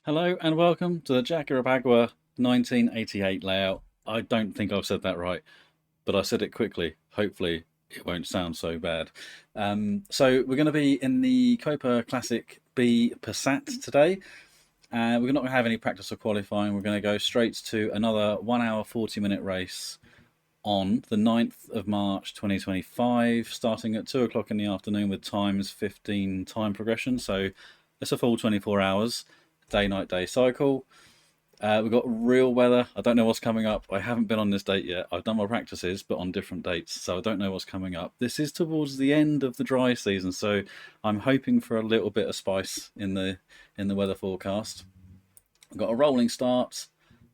Hello and welcome to the Jacarepagua 1988 layout. I don't think I've said that right, but I said it quickly. Hopefully it won't sound so bad. So we're going to be in the Copa Classic B Passat today. We're not going to have any practice or qualifying. We're going to go straight to another 1 hour 40-minute race on the 9th of March 2025, starting at 2 o'clock in the afternoon with times 15 time progression. So it's a full 24 hours. Day, night, day cycle. We've got real weather. I don't know what's coming up. I haven't been on this date yet. I've done my practices, but on different dates, so I don't know what's coming up. This is towards the end of the dry season, so I'm hoping for a little bit of spice in the weather forecast. I've got a rolling start.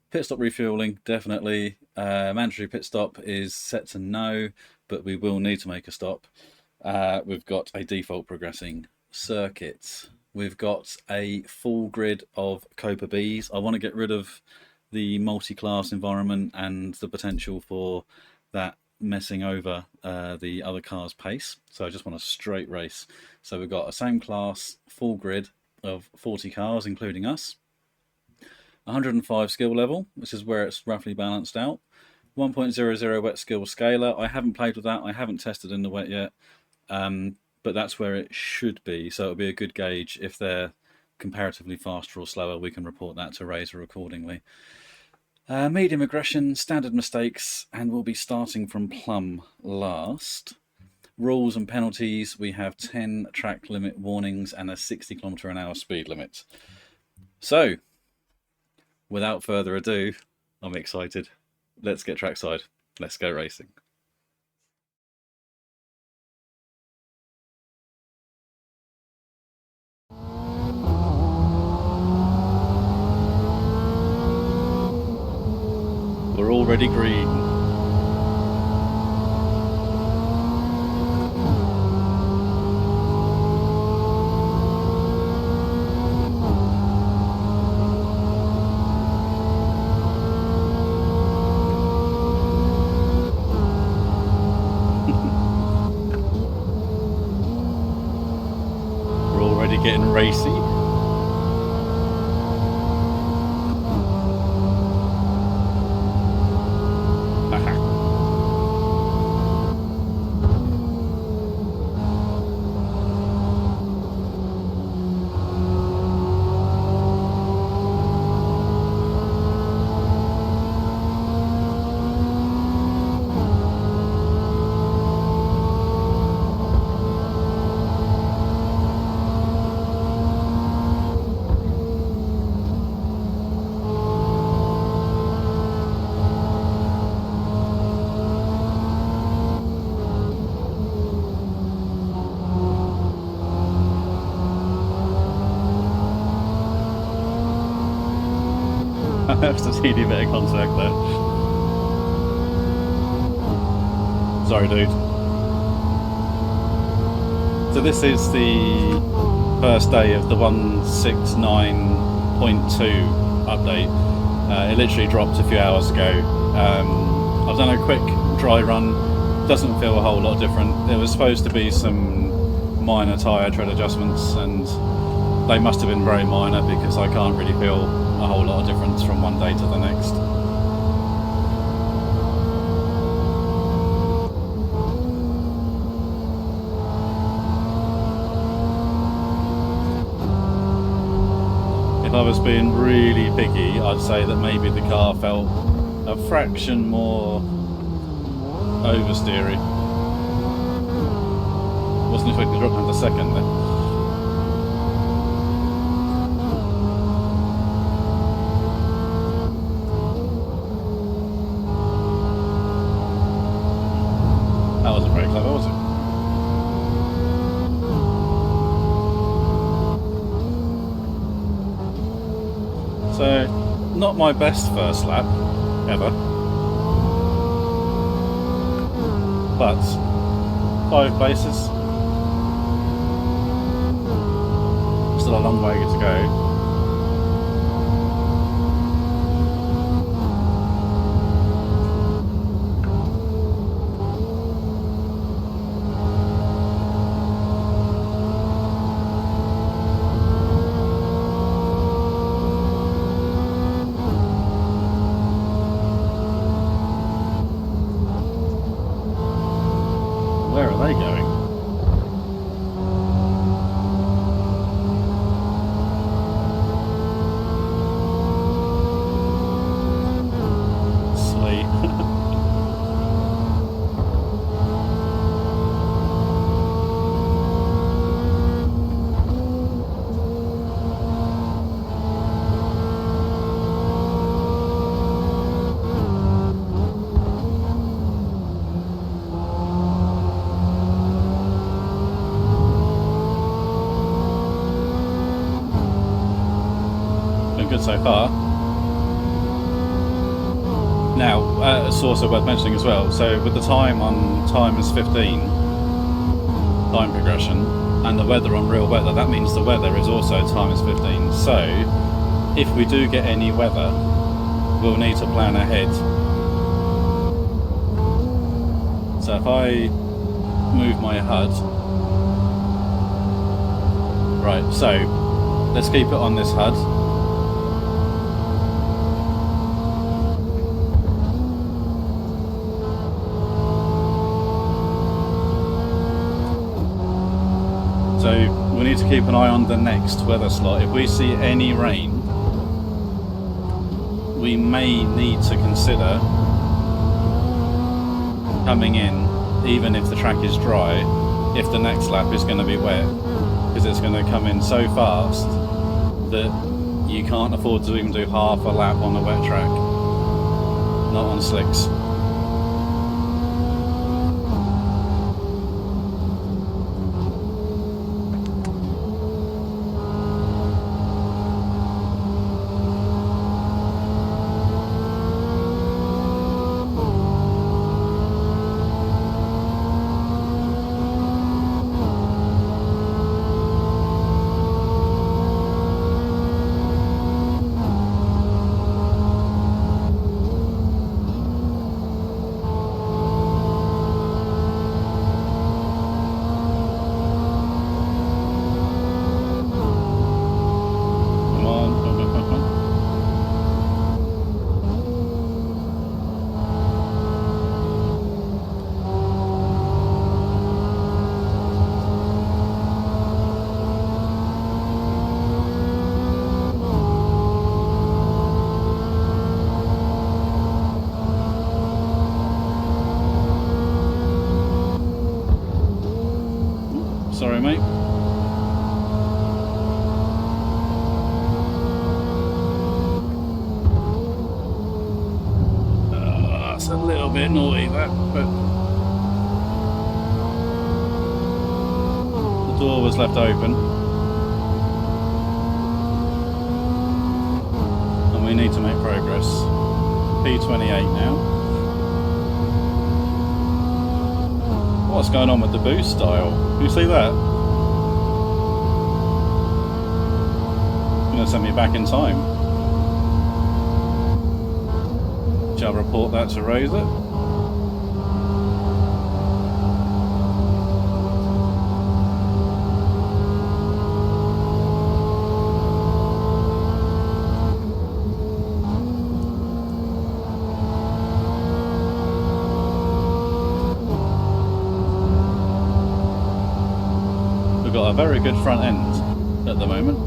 Pit stop refueling, definitely. Mandatory pit stop is set to no, but we will need to make a stop. We've got a default progressing circuit. We've got a full grid of Copa Bs. I want to get rid of the multi-class environment and the potential for that messing over the other car's pace. So I just want a straight race. So we've got a same class full grid of 40 cars, including us. 105 skill level, which is where it's roughly balanced out. 1.00 wet skill scaler. I haven't played with that. I haven't tested in the wet yet. But that's where it should be, so it'll be a good gauge. If they're comparatively faster or slower, we can report that to Reiza accordingly. Medium aggression, standard mistakes, and we'll be starting from plumb last. Rules and penalties, we have 10 track limit warnings and a 60 km/h speed limit. So, without further ado, I'm excited. Let's get trackside. Let's go racing. We're already green. We're already getting racy. I have to see the bit of contact there. Sorry, dude. So this is the first day of the 1.6.9.2 update. It literally dropped a few hours ago. I've done a quick dry run. Doesn't feel a whole lot different. There was supposed to be some minor tyre tread adjustments, and they must have been very minor because I can't really feel a whole lot of difference from one day to the next. If I was being really picky, I'd say that maybe the car felt a fraction more oversteery. Wasn't expecting to drop down to second there. That wasn't very clever, was it? So, not my best first lap ever, but 5 places. Still a long way to go. good so far. Now, it's also worth mentioning as well, so with the time on times 15, time progression, and the weather on real weather, that means the weather is also times 15. So, if we do get any weather, we'll need to plan ahead. So if I move my HUD, right, so let's keep it on this HUD. So we need to keep an eye on the next weather slot. If we see any rain, we may need to consider coming in, even if the track is dry, if the next lap is going to be wet, because it's going to come in so fast that you can't afford to even do half a lap on a wet track, not on slicks. Sorry, mate. That's a little bit naughty, that, but the door was left open. And we need to make progress. P28 now. What's going on with the boost dial? Can you see that? It's going to send me back in time. Shall I report that to Reiza? Got a very good front end at the moment.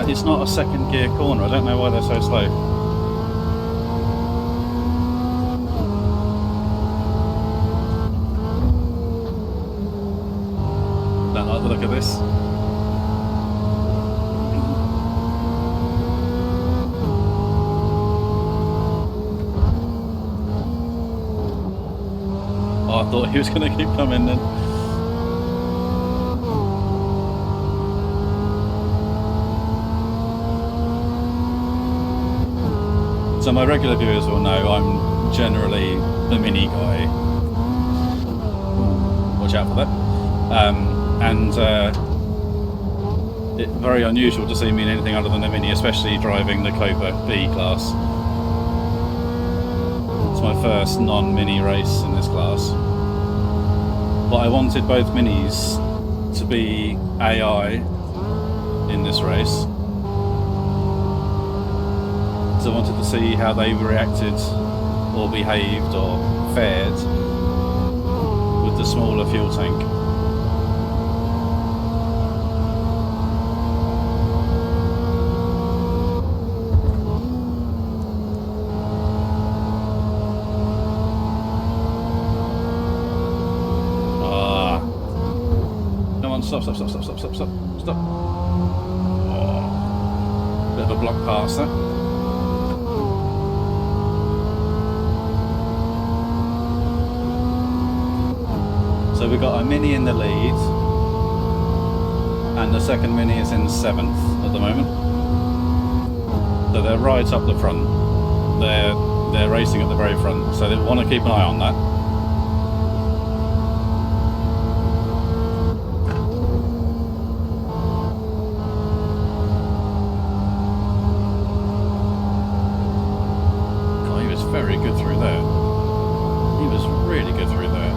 It's not a second gear corner. I don't know why they're so slow. Don't like the look of this. I thought he was going to keep coming then. So my regular viewers will know I'm generally the mini guy. Watch out for that. It's very unusual to see me in anything other than a mini, especially driving the Copa B class. It's my first non-mini race in this class. But I wanted both minis to be AI in this race. So I wanted to see how they reacted or behaved or fared with the smaller fuel tank. Stop. Oh, bit of a block pass there. So we've got a mini in the lead. and the second Mini is in 7th at the moment. So they're right up the front. They're racing at the very front, so they want to keep an eye on that. Oh, he was very good through there. He was really good through there.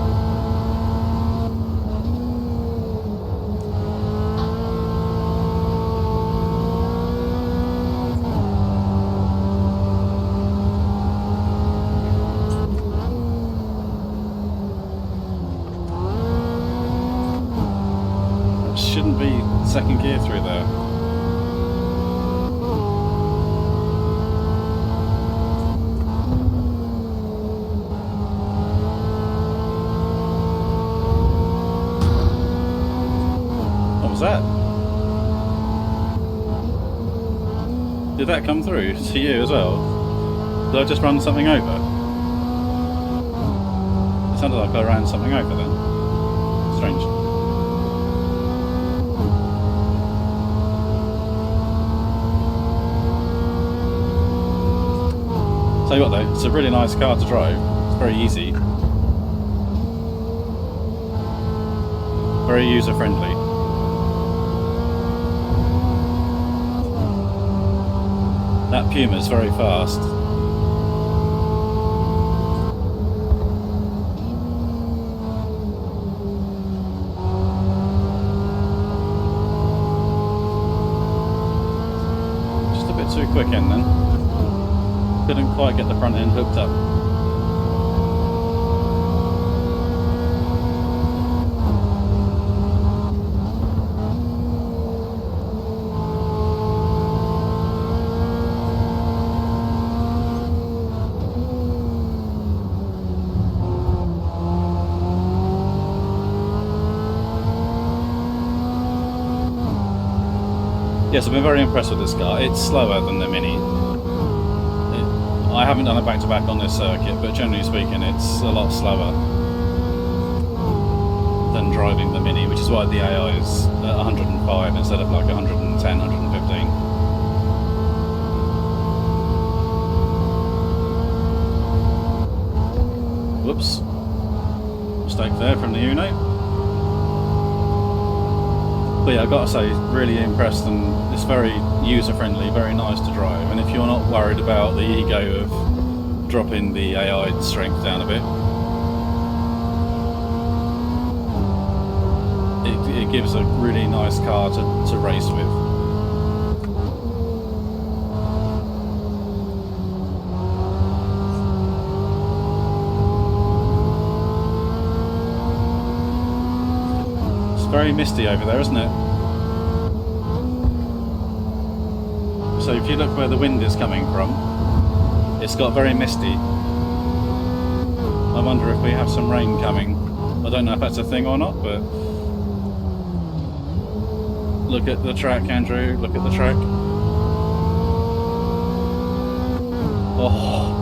Shouldn't be second gear through there. What was that? Did that come through to you as well? Did I just run something over? It sounded like I ran something over then. Strange. Tell you what though, it's a really nice car to drive. It's very easy. Very user friendly. That Puma's very fast. Just a bit too quick in then. Couldn't quite get the front end hooked up. Yes, I've been very impressed with this car. It's slower than the Mini. I haven't done a back-to-back on this circuit, but generally speaking it's a lot slower than driving the Mini, which is why the AI is at 105 instead of like 110, 115. Whoops. Mistake there from the Uno. But yeah, I've got to say, really impressed, and it's very user-friendly, very nice to drive. And if you're not worried about the ego of dropping the AI strength down a bit, it gives a really nice car to race with. Very misty over there, isn't it? So if you look where the wind is coming from, it's got very misty. I wonder if we have some rain coming. I don't know if that's a thing or not, but look at the track, Andrew, look at the track. Oh,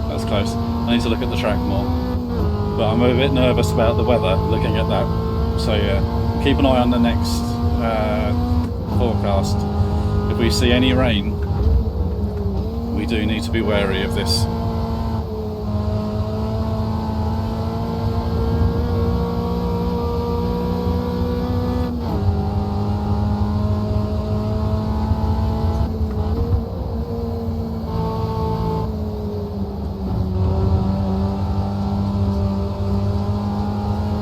that's close. I need to look at the track more. But I'm a bit nervous about the weather looking at that. So yeah, keep an eye on the next forecast. If we see any rain, we do need to be wary of this.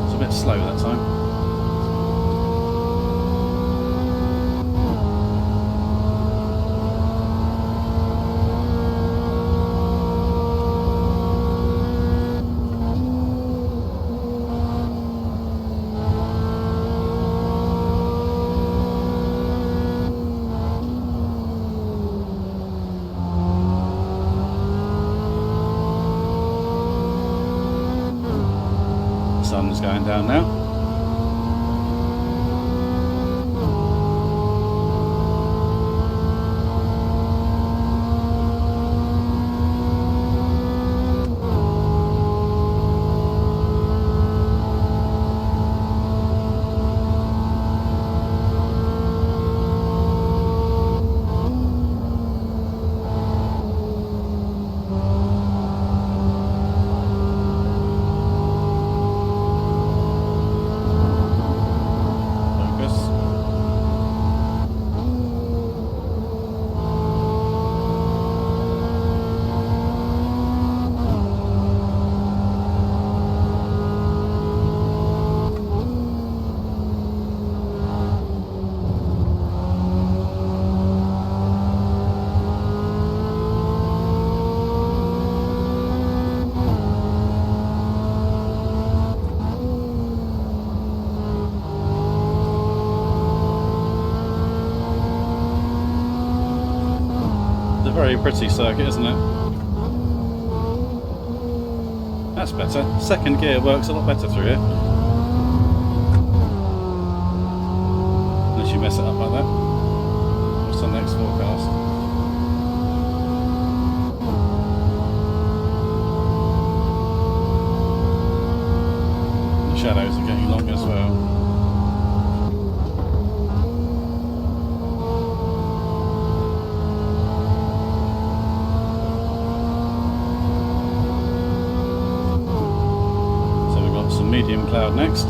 It's a bit slow that time. Sun's going down now. very pretty circuit, isn't it? That's better. Second gear works a lot better through here. Unless you mess it up like that. What's the next forecast? The shadows are getting long as well. Medium cloud next.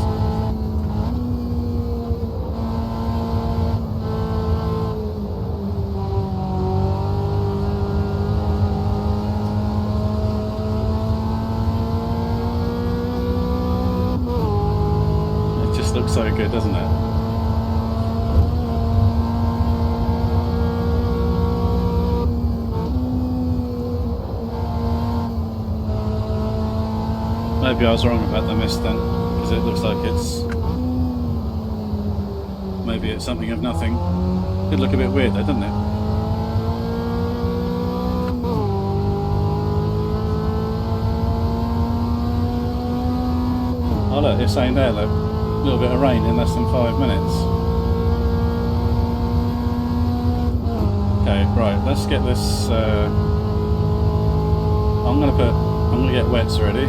It just looks so good, doesn't it? Maybe I was wrong about the mist then, because it looks like it's... maybe it's something of nothing. Could look a bit weird though, doesn't it? Oh look, it's saying there, look, a little bit of rain in less than 5 minutes. Okay, right, let's get this... I'm gonna get wets ready.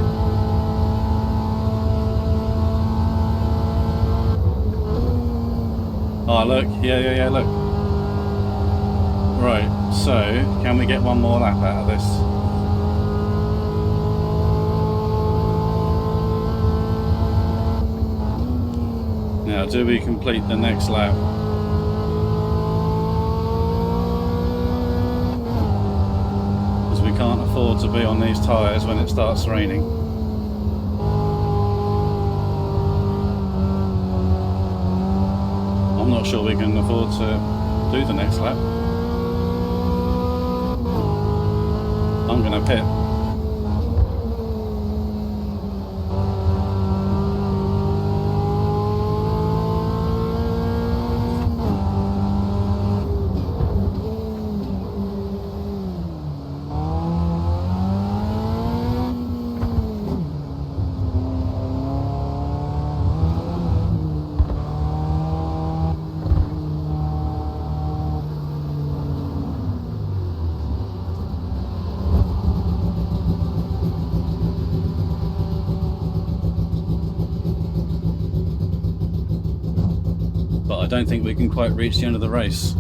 Oh look, yeah, look. Right, so, can we get one more lap out of this? Now, do we complete the next lap? Because we can't afford to be on these tyres when it starts raining. I'm not sure we can afford to do the next lap. I'm going to pit. But I don't think we can quite reach the end of the race.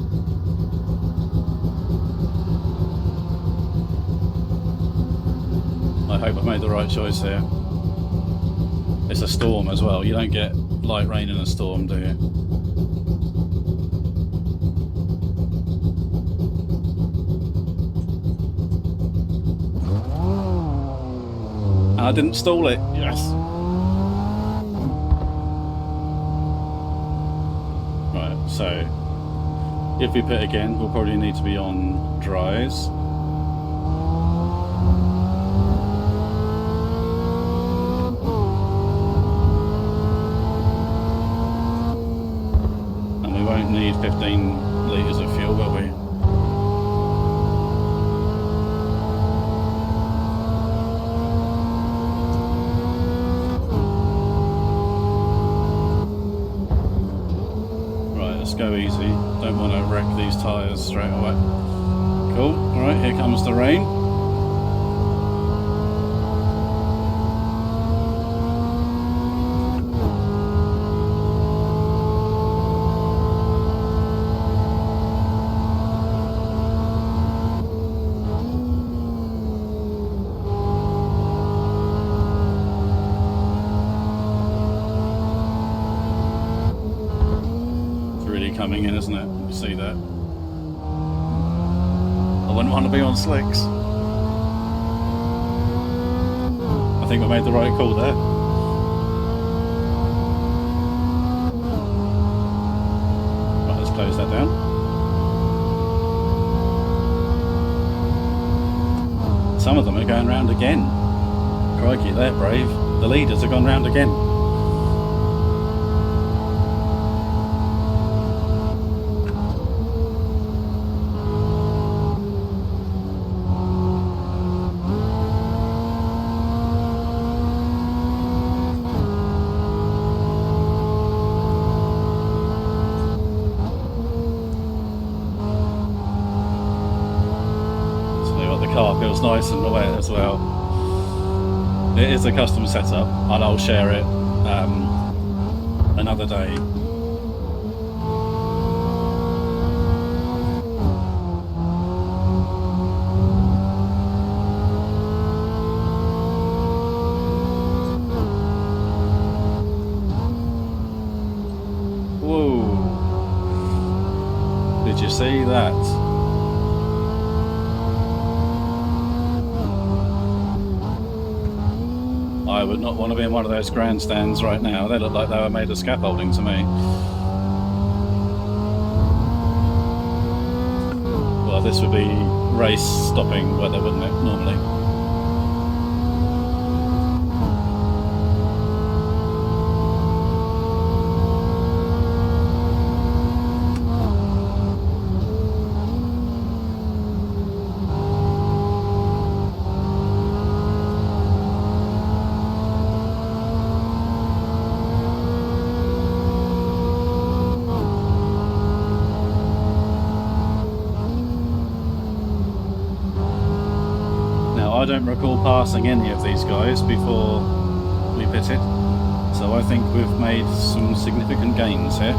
I hope I've made the right choice here. It's a storm as well. You don't get light rain in a storm, do you? And I didn't stall it. Yes. So, if we pit again, we'll probably need to be on dries. And we won't need 15 litres of fuel, will we? Go easy, don't want to wreck these tyres straight away. Cool, alright, here comes the rain. Coming in, isn't it? You see that? I wouldn't want to be on slicks. I think we made the right call there. Right, let's close that down. Some of them are going round again. Crikey, they're brave. The leaders have gone round again. car's nice and wet as well. It is a custom setup, and I'll share it another day. Whoa! Did you see that? I would not want to be in one of those grandstands right now. They look like they were made of scaffolding to me. Well, this would be race stopping weather, wouldn't it, normally? I don't recall passing any of these guys before we pitted, so I think we've made some significant gains here.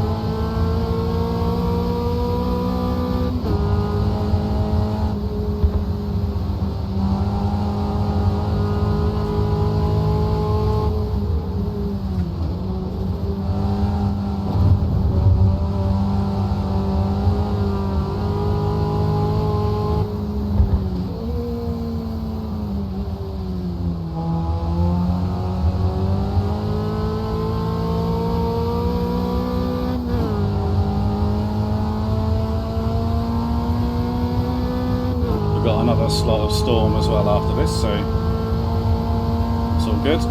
Got another slot of storm as well after this, so it's all good.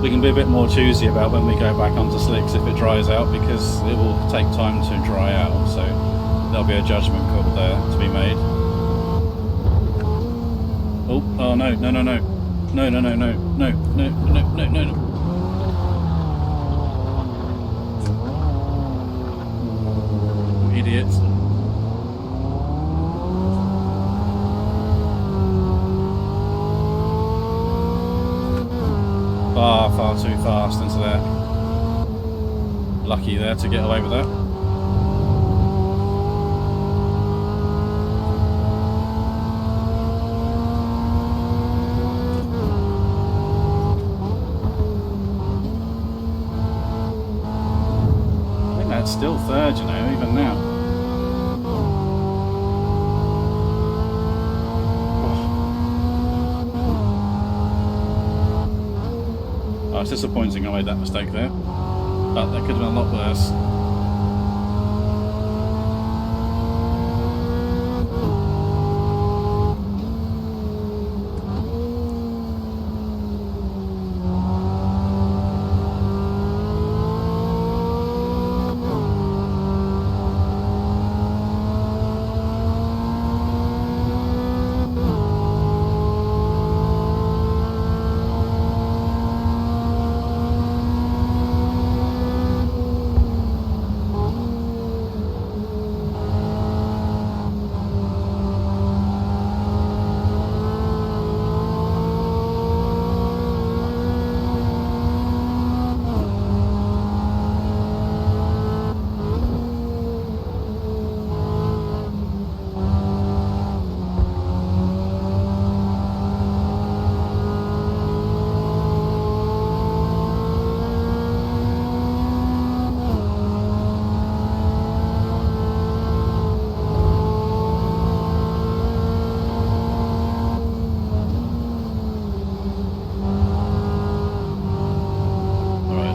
We can be a bit more choosy about when we go back onto slicks if it dries out, because it will take time to dry out, so there'll be a judgment call there to be made. Oh no, no, no, no. No, no, no, no, no, no, no, no, no, no. Idiots. Far too fast into there. Lucky there to get away with that. I think that's still third, you know, even now. Oh, it's disappointing I made that mistake there, but that could have been a lot worse.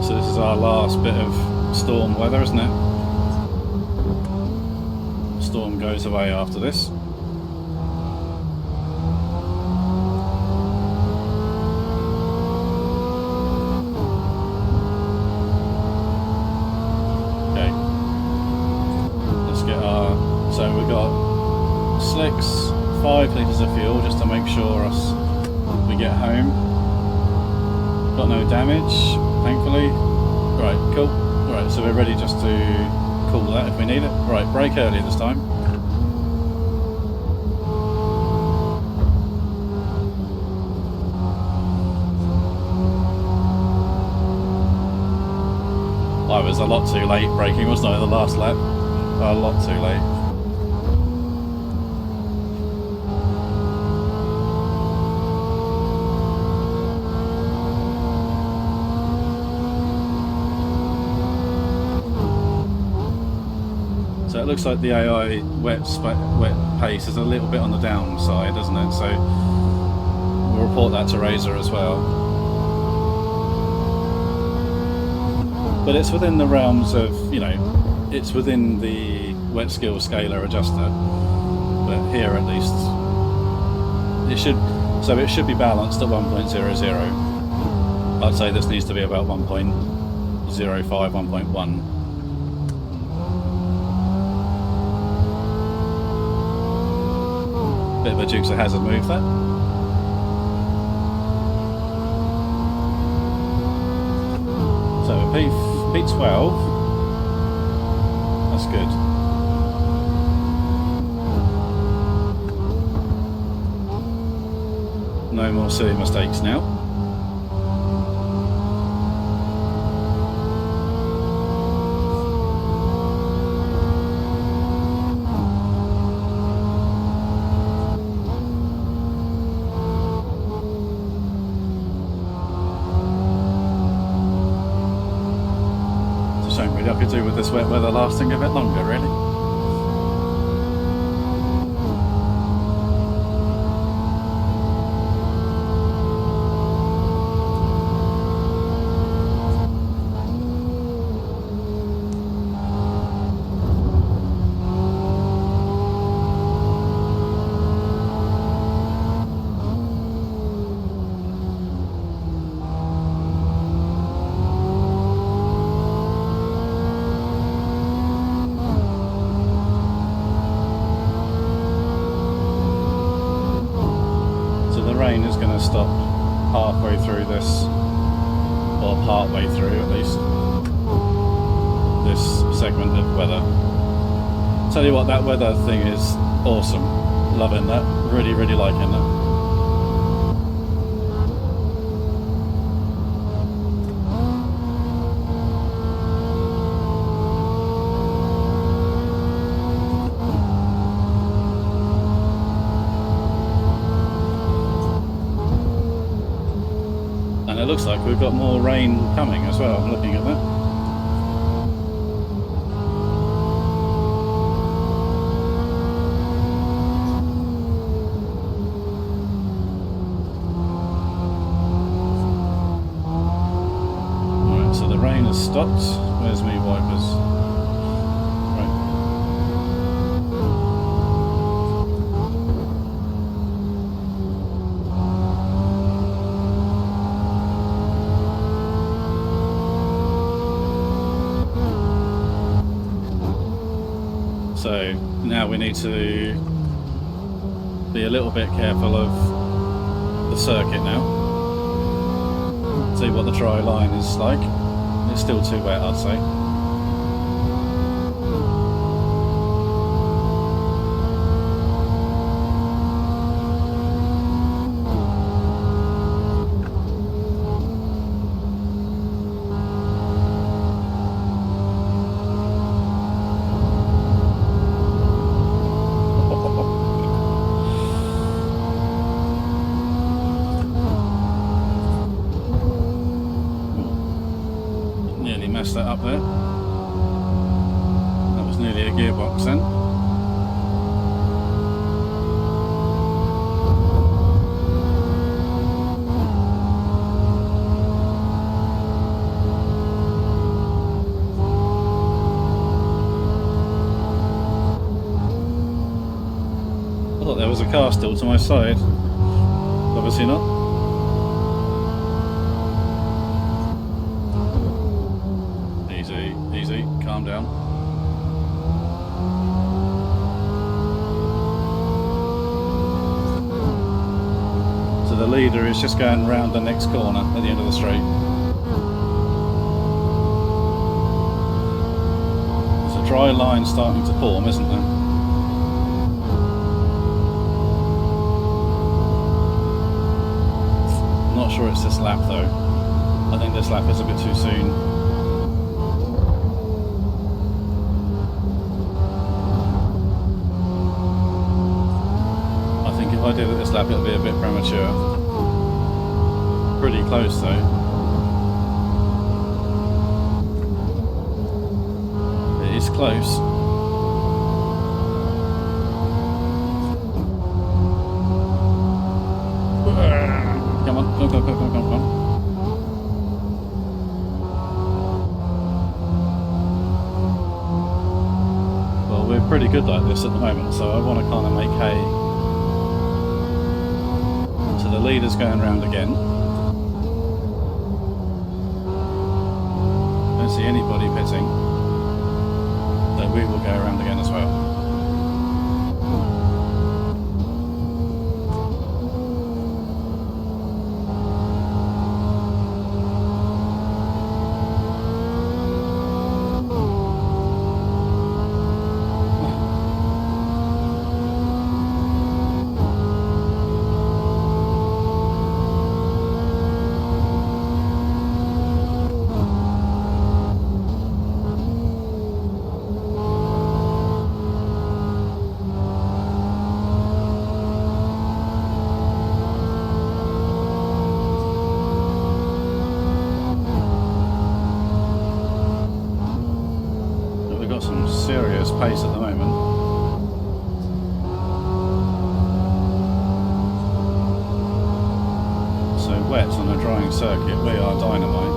So this is our last bit of storm weather, isn't it? Storm goes away after this. Okay. Let's get our... So we've got slicks, 5 litres of fuel just to make sure we get home. Got no damage, thankfully. Right, cool. Right, so we're ready just to cool that if we need it. Right, brake early this time. was a lot too late braking, wasn't I, the last lap? A lot too late. So it looks like the AI wet pace is a little bit on the downside, isn't it? So we'll report that to Reiza as well. But it's within the realms of, you know, it's within the wet skill scaler adjuster. But here at least, it should be balanced at 1.00. I'd say this needs to be about 1.05, 1.1. Bit of a Dukes of Hazzard move there. So P12, that's good. No more silly mistakes now. I could do with this wet weather lasting a bit longer, really. Rain is going to stop halfway through this, or part way through at least, this segment of weather. Tell you what, that weather thing is awesome. Loving that. Really, really liking that. And it looks like we've got more rain coming as well. I'm looking at that. Alright, so the rain has stopped. Where's my wipers? So now we need to be a little bit careful of the circuit now. See what the dry line is like. It's still too wet, I'd say. Messed that up there. That was nearly a gearbox then. I thought there was a car still to my side. Obviously not. Easy, calm down. So the leader is just going round the next corner at the end of the straight. There's a dry line starting to form, isn't there? Not sure it's this lap though. I think this lap is a bit too soon. I did it this lap, it'll be a bit premature. Pretty close though. It is close. Come on, come on, come on, come on, come on. Well, we're pretty good like this at the moment, so I want to kind of make hay. So the leader's going round again. Don't see anybody pitting. So we will go around again as well. Serious pace at the moment. So wet on a drying circuit, we are dynamite.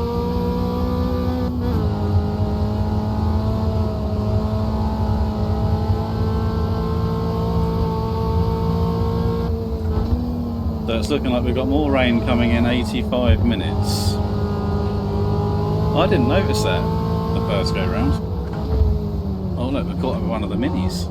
So it's looking like we've got more rain coming in 85 minutes. I didn't notice that the first go round. Oh look, we're caught up with one of the minis.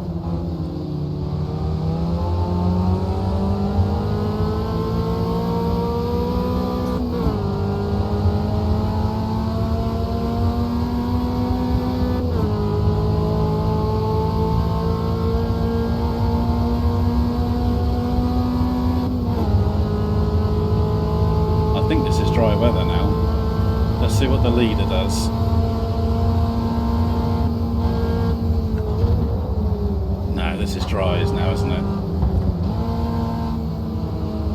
I think this is dry weather now. Let's see what the leader does. This is dry now, isn't it?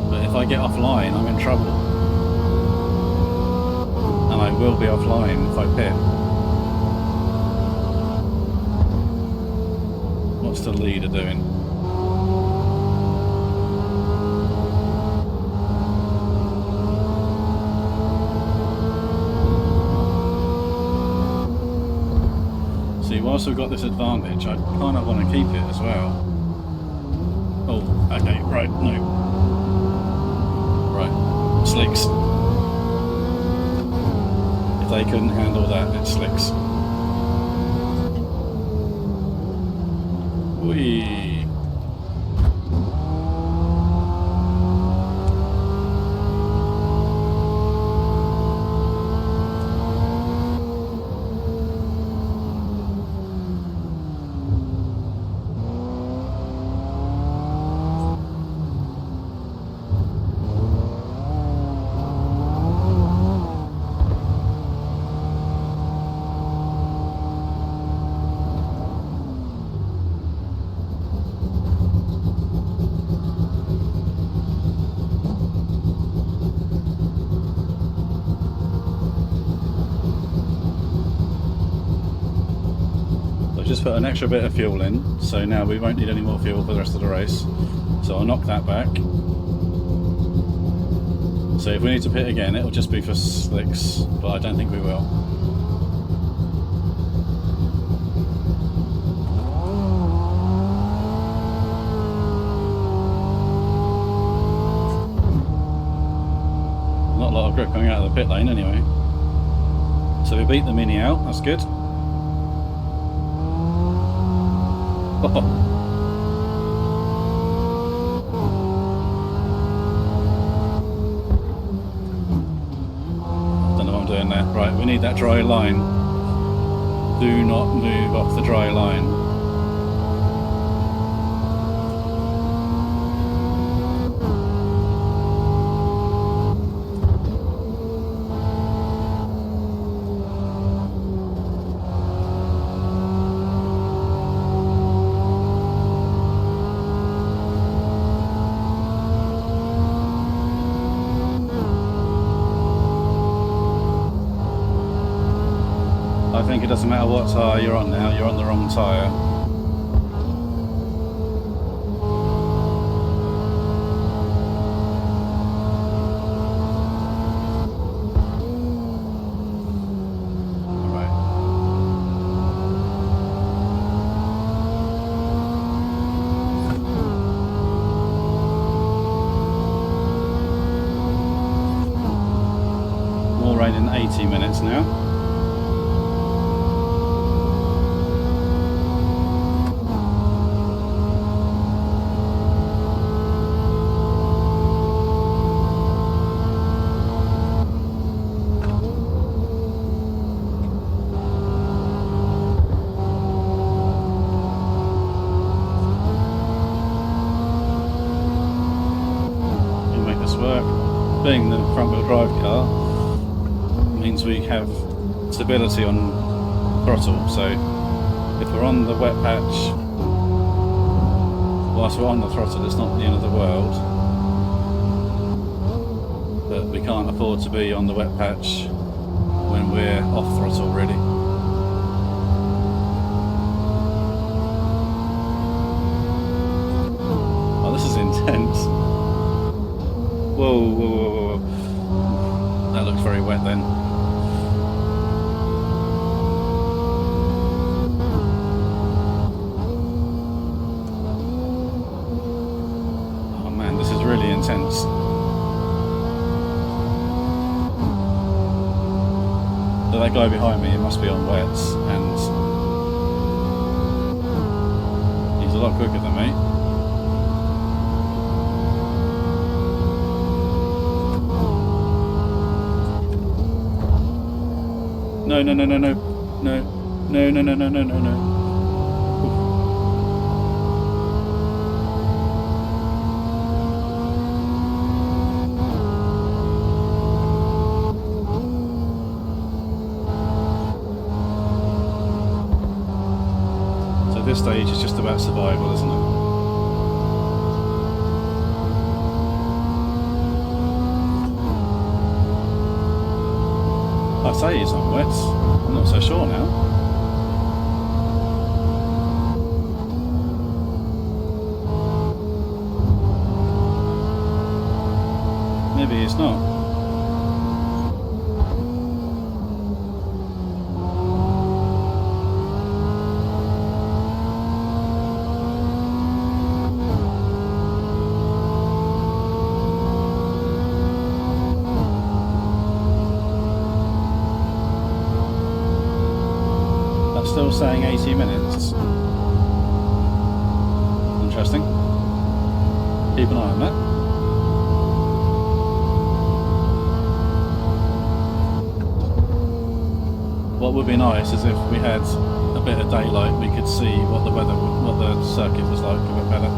But if I get offline, I'm in trouble. And I will be offline if I pit. What's the leader doing? Whilst we've got this advantage, I kind of want to keep it as well. Oh, okay, right, no. Right, slicks. If they couldn't handle that, it's slicks. Whee! Just put an extra bit of fuel in, so now we won't need any more fuel for the rest of the race. So I'll knock that back. So if we need to pit again, it'll just be for slicks, but I don't think we will. Not a lot of grip coming out of the pit lane anyway. So we beat the Mini out, that's good. Oh. Don't know what I'm doing there. Right, we need that dry line. Do not move off the dry line. I think it doesn't matter what tyre you're on now, you're on the wrong tyre. More rain in 80 minutes now. Being the front wheel drive car means we have stability on throttle, so if we're on the wet patch whilst we're on the throttle, it's not the end of the world, but we can't afford to be on the wet patch when we're off throttle really. Oh, this is intense. Whoa, whoa, whoa, whoa. That looks very wet then. Oh man, this is really intense. So that guy behind me, it must be on wets, and he's a lot quicker than me. No, no, no, no, no, no, no, no, no, no, no, no, no. So this stage is just about survival, isn't it? I say he's on wets, I'm not so sure now. Maybe he's not. Still saying 80 minutes. Interesting. Keep an eye on that. What would be nice is if we had a bit of daylight, we could see what the weather, what the circuit was like a bit better.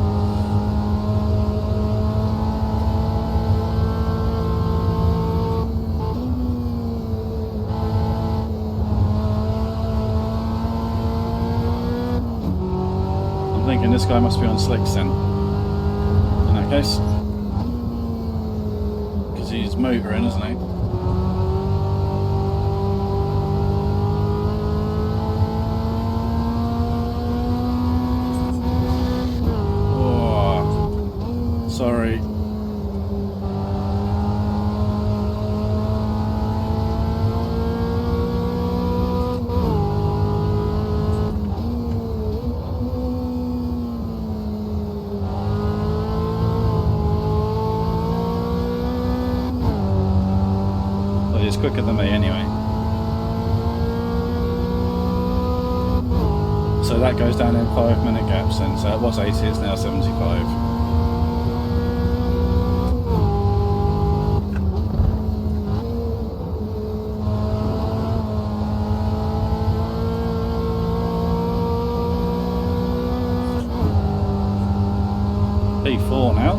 Thinking this guy must be on slicks then, in that case, because he's motoring, isn't he? Oh, sorry. He's quicker than me anyway. So that goes down in 5-minute gaps then. So it was 80, it's now 75. P4 now.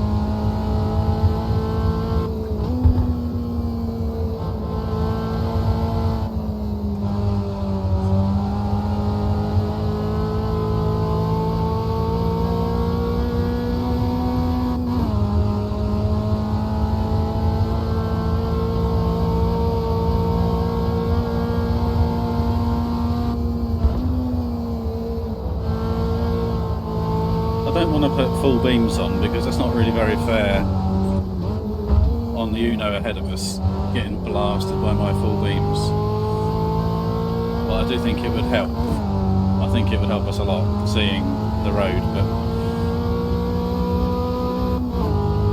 don't want to put full beams on because that's not really very fair on the Uno ahead of us getting blasted by my full beams. But I do think it would help. I think it would help us a lot seeing the road, but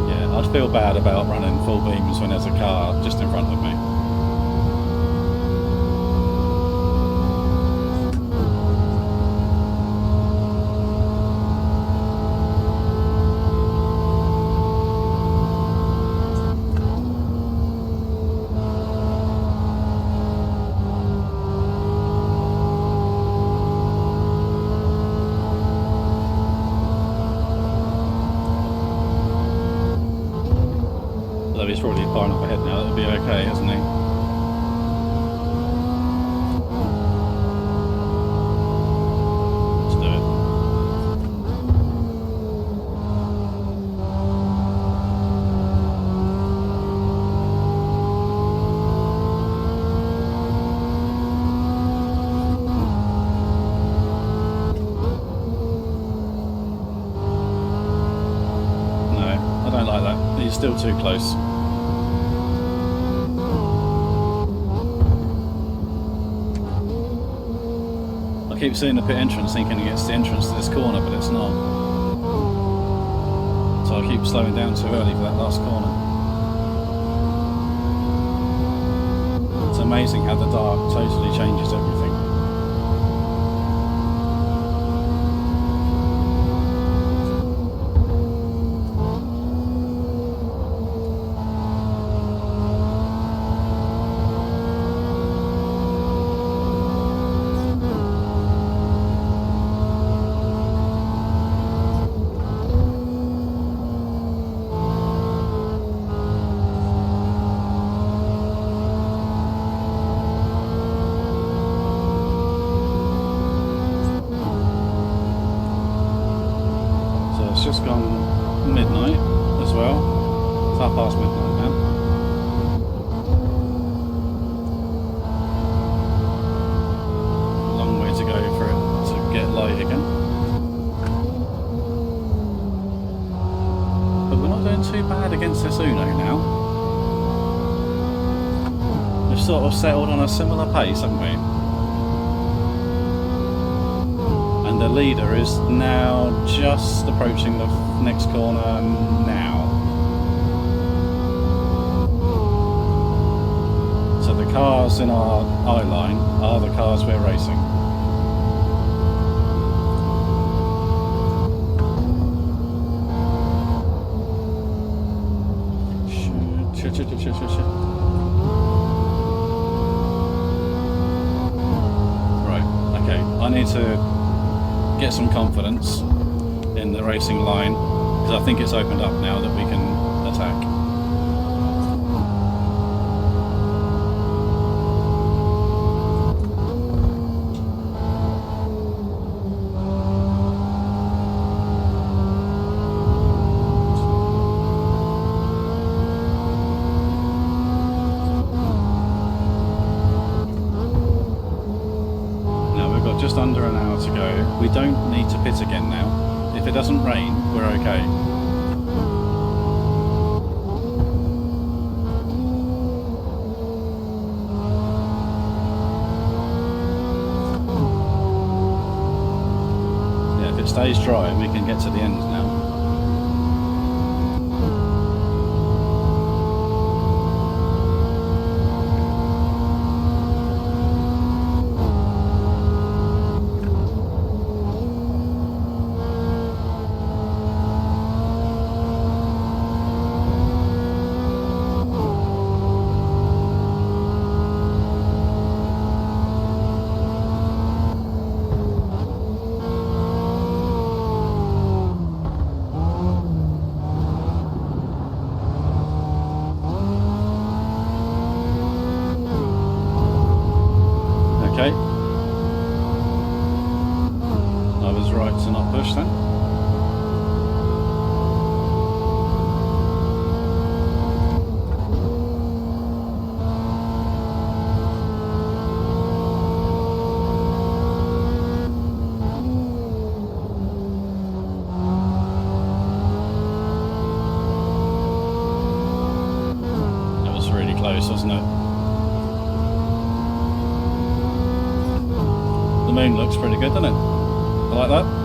yeah, I'd feel bad about running full beams when there's a car just in front of me. He's probably far enough ahead now, that'll be okay, isn't he? Let's do it. No, I don't like that. He's still too close. I keep seeing the pit entrance thinking it's the entrance to this corner, but it's not. So I keep slowing down too early for that last corner. It's amazing how the dark totally changes everything. It's just gone midnight as well. It's half past midnight now. Long way to go for it to get light again. But we're not doing too bad against this Uno now. We've sort of settled on a similar pace, haven't we? The leader is now just approaching the next corner now. So the cars in our eye line are the cars we're racing. Right, okay, I need to get some confidence in the racing line because I think it's opened up now that we can attack. Just under an hour to go. We don't need to pit again now. If it doesn't rain, we're okay. Yeah, if it stays dry, we can get to the end now. Okay. I was right to not push then. nice, wasn't it? The moon looks pretty good, doesn't it? I like that.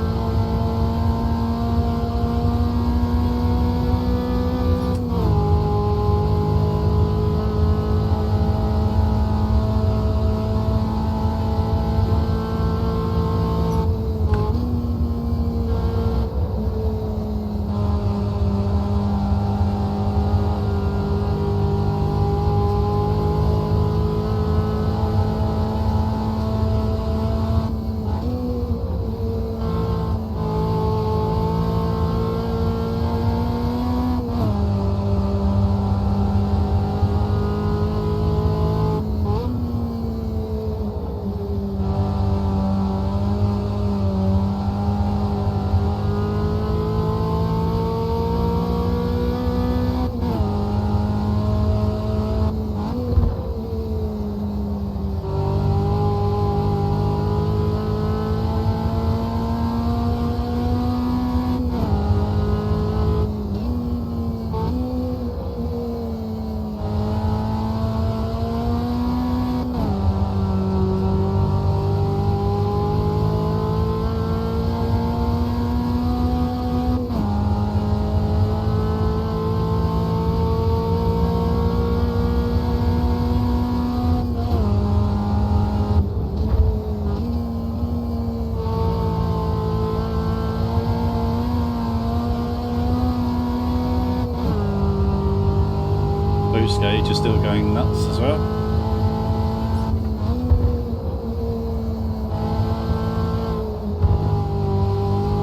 Boost gauge is still going nuts as well.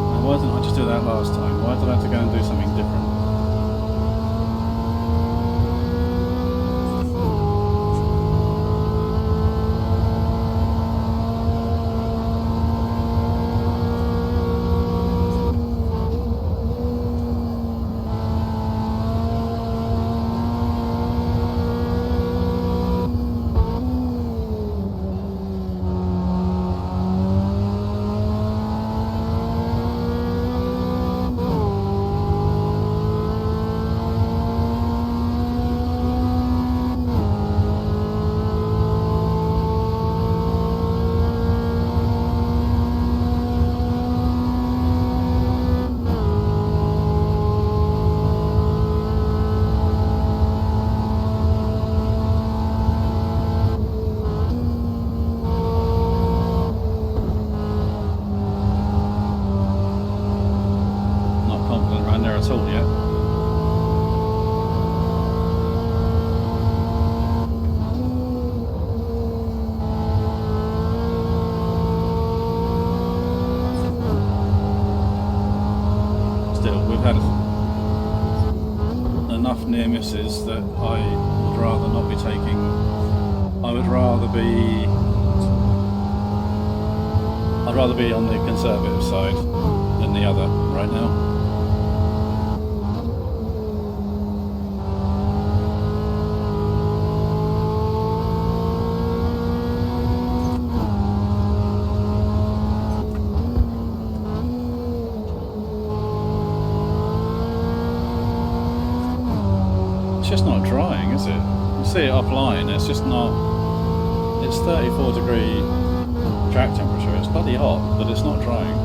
Now, why didn't I just do that last time? Why did I have to go and do something different? At all yet. Still, we've had enough near misses that I would rather not be taking. I'd rather be on the conservative side than the other right now. It's just not drying, is it? You see it offline, it's just not. It's 34-degree track temperature, it's bloody hot, but it's not drying.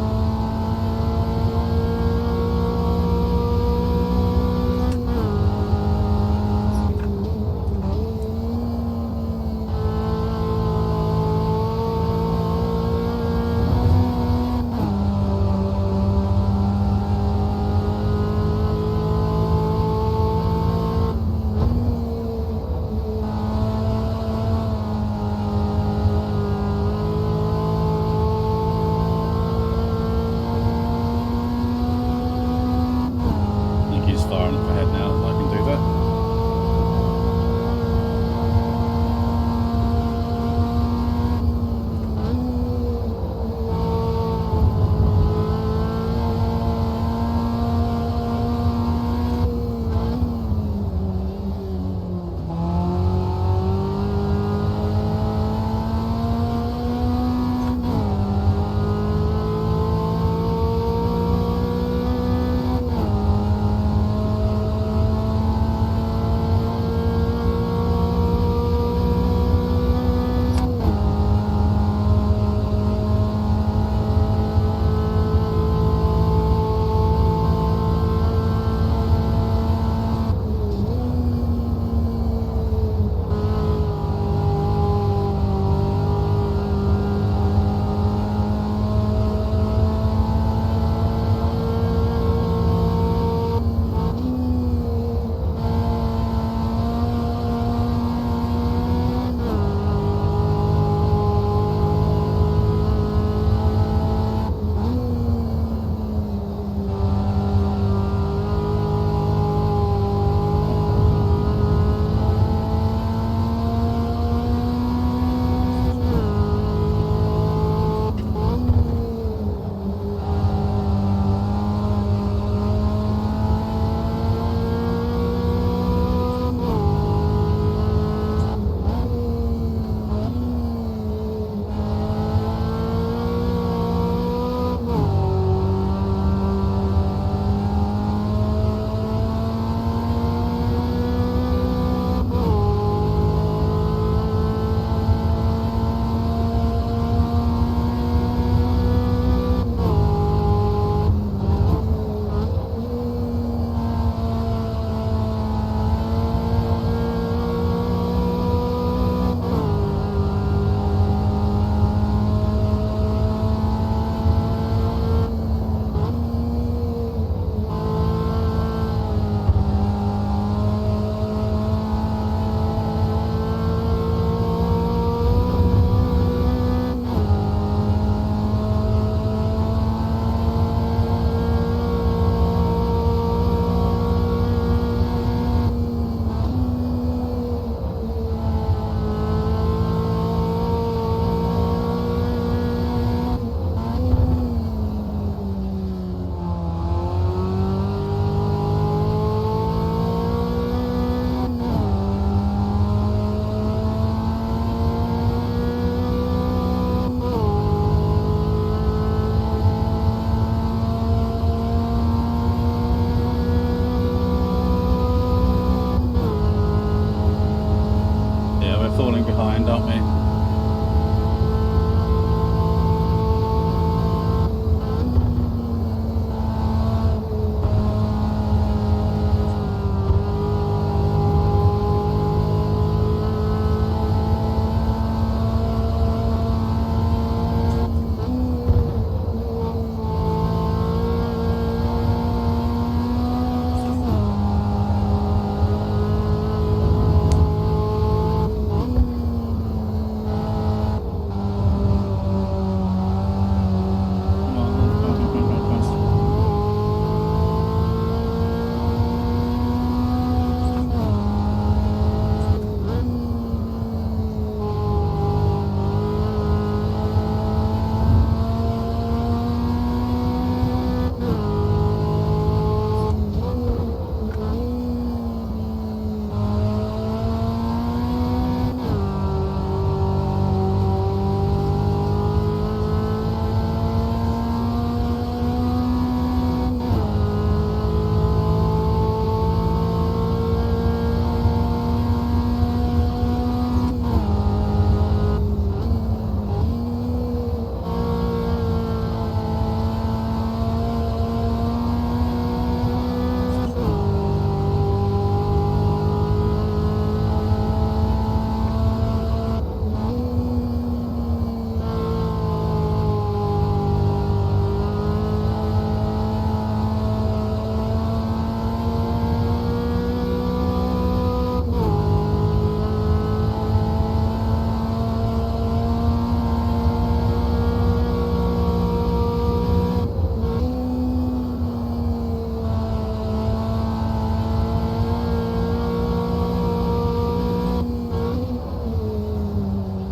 falling behind, aren't we?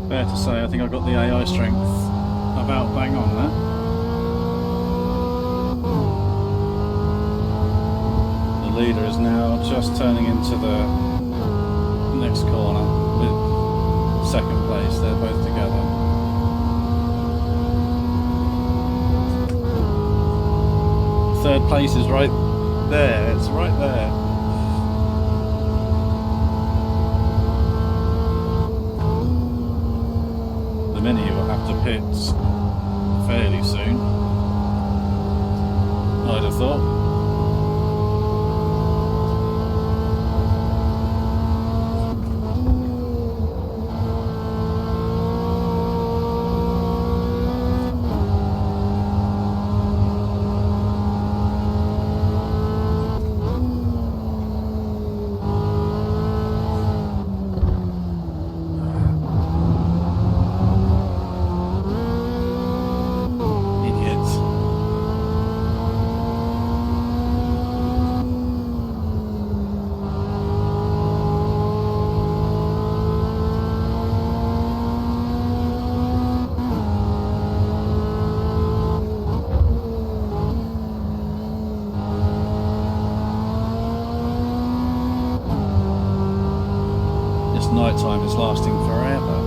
Fair to say, I think I got the AI strength about bang on there. The leader is now just turning into the next corner with second place. They're both together. Third place is right there. It's right there. Many will have to pit fairly soon, I'd have thought. Night time is lasting forever.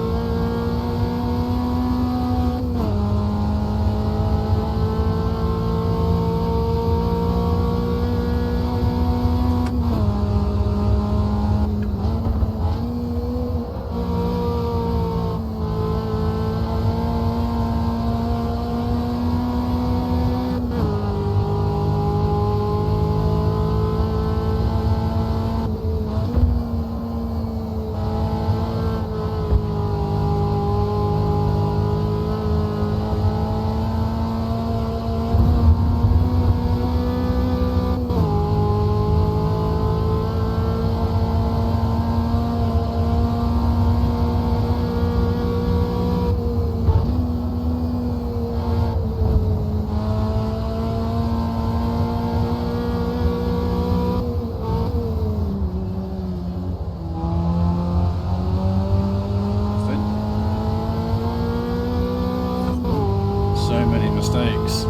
Mistakes.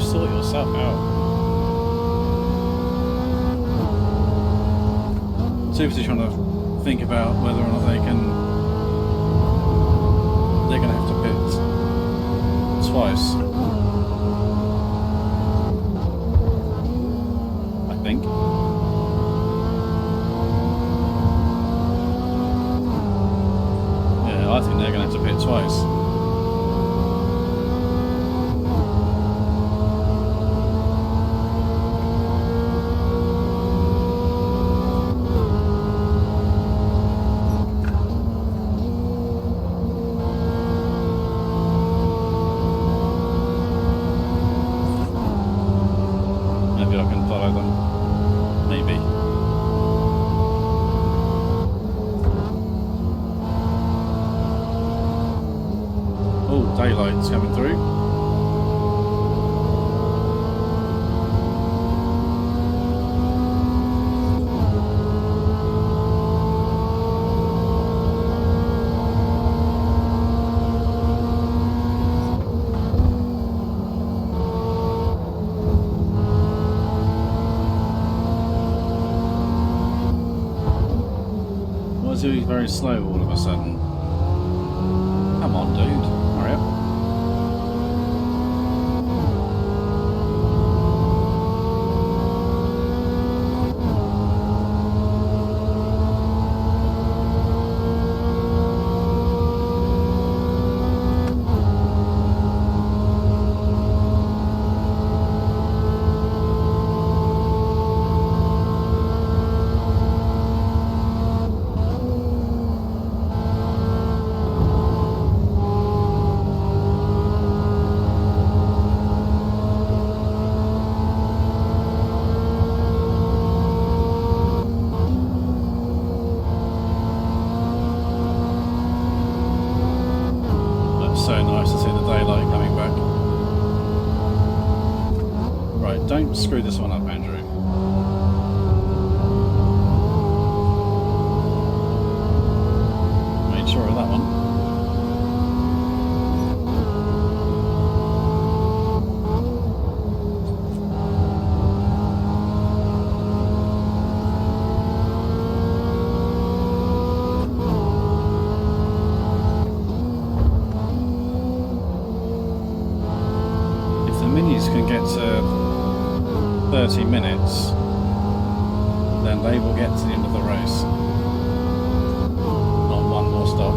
sort yourself out. Seriously trying to think about whether or not they're going to have to pit twice. I think. Yeah, I think they're going to have to pit twice. Maybe I can follow them. Maybe. Oh, daylight's coming through. Why is he very slow all of a sudden? Come on, dude. Hurry up. So nice to see the daylight coming back. Right, don't screw this one up, Andrew. Made sure of that one. Minis can get to 30 minutes, then they will get to the end of the race on one more stop.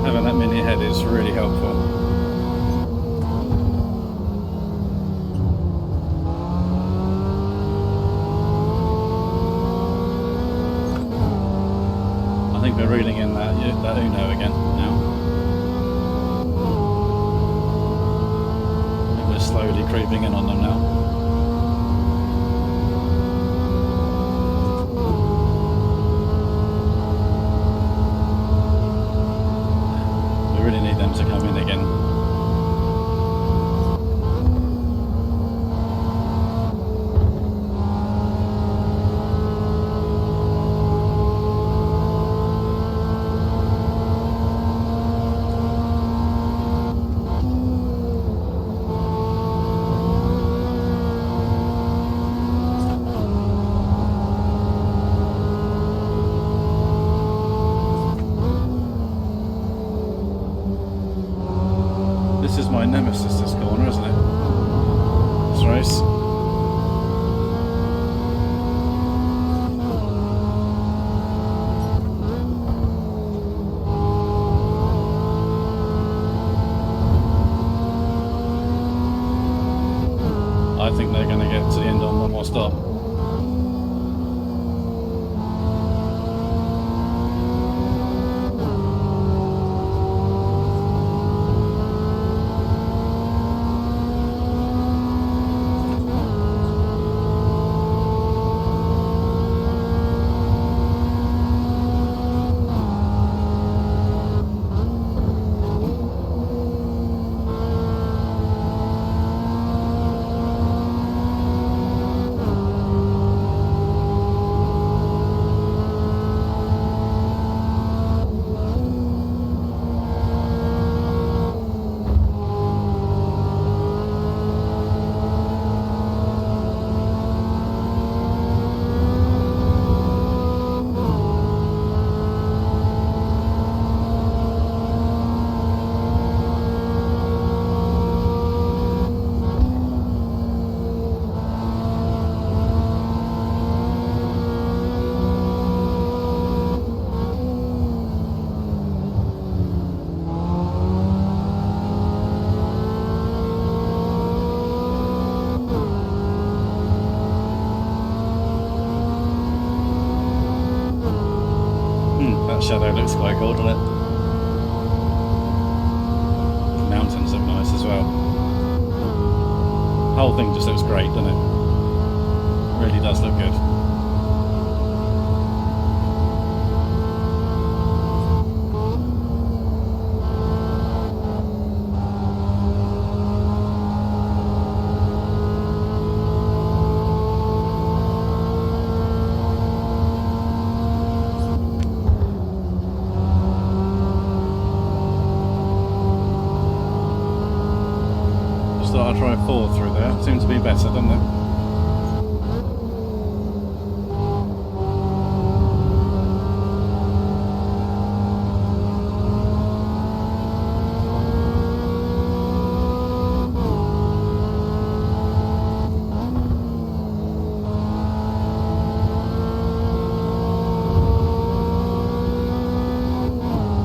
Having that mini ahead is really helpful. I think we're reeling in that Uno again now. I think we're slowly creeping in on them now. Really need them to come in again. This is my nemesis, this corner, isn't it? This race. I think they're going to get to the end on one more stop. That shadow looks quite cool, doesn't it? Mountains look nice as well. The whole thing just looks great, doesn't it? Really does look good. I'll try 4 through there. Seems to be better, doesn't it?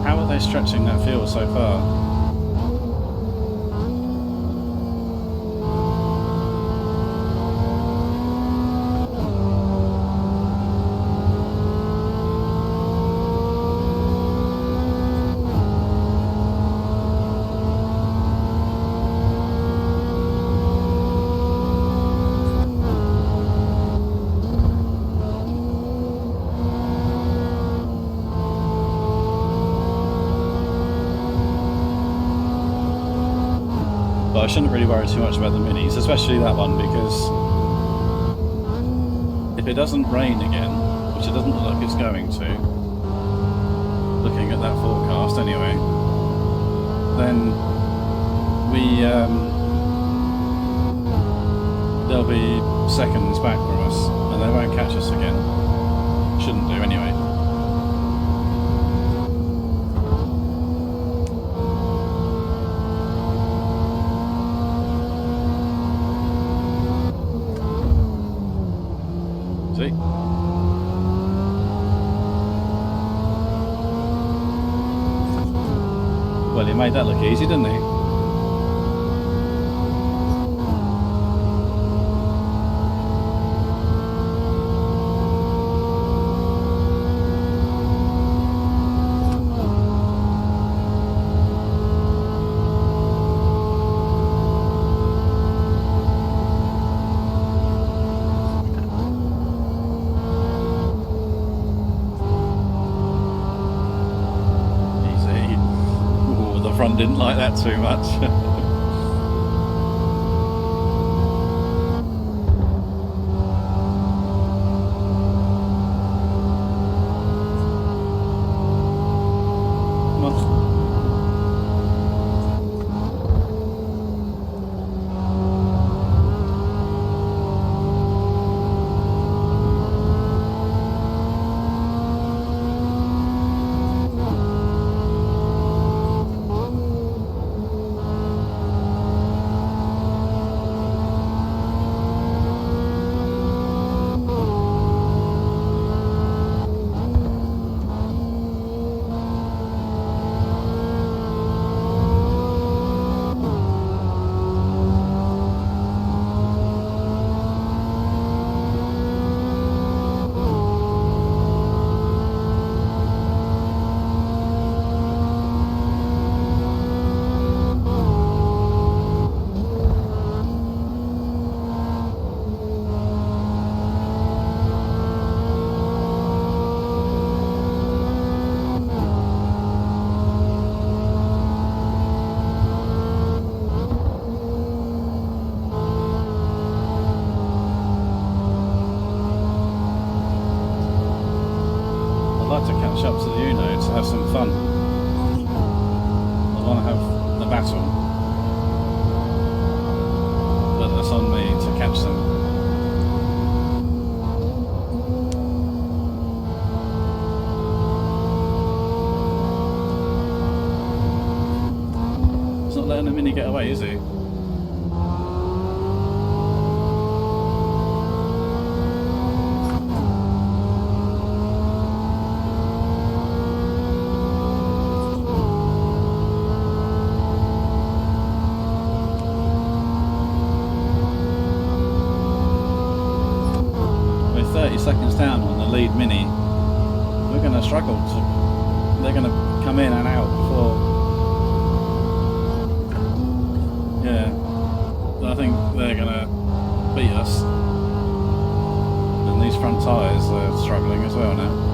How are they stretching that field so far? But I shouldn't really worry too much about the minis, especially that one, because if it doesn't rain again, which it doesn't look like it's going to, looking at that forecast anyway, then they'll be seconds back from us, and they won't catch us again. Shouldn't do anyway. Well, he made that look easy, didn't he? Didn't like that too much. catch up to the Uno to have some fun. I want to have the battle, but that's on me to catch them. He's not letting the Mini get away, is he? We're 30 seconds down on the lead Mini. We're going to struggle to... They're going to come in and out before... Yeah, I think they're going to beat us. And these front tyres are struggling as well now.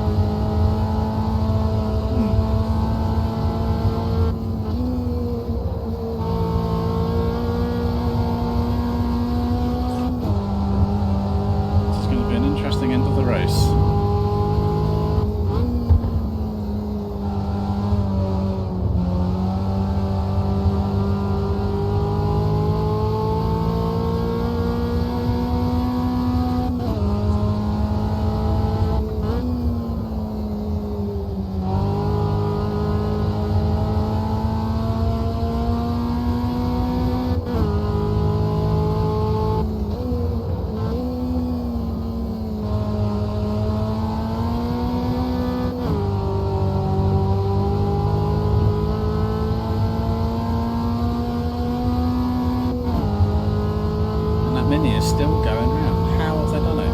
This is going to be an interesting end of the race. Mini is still going round. How have they done it?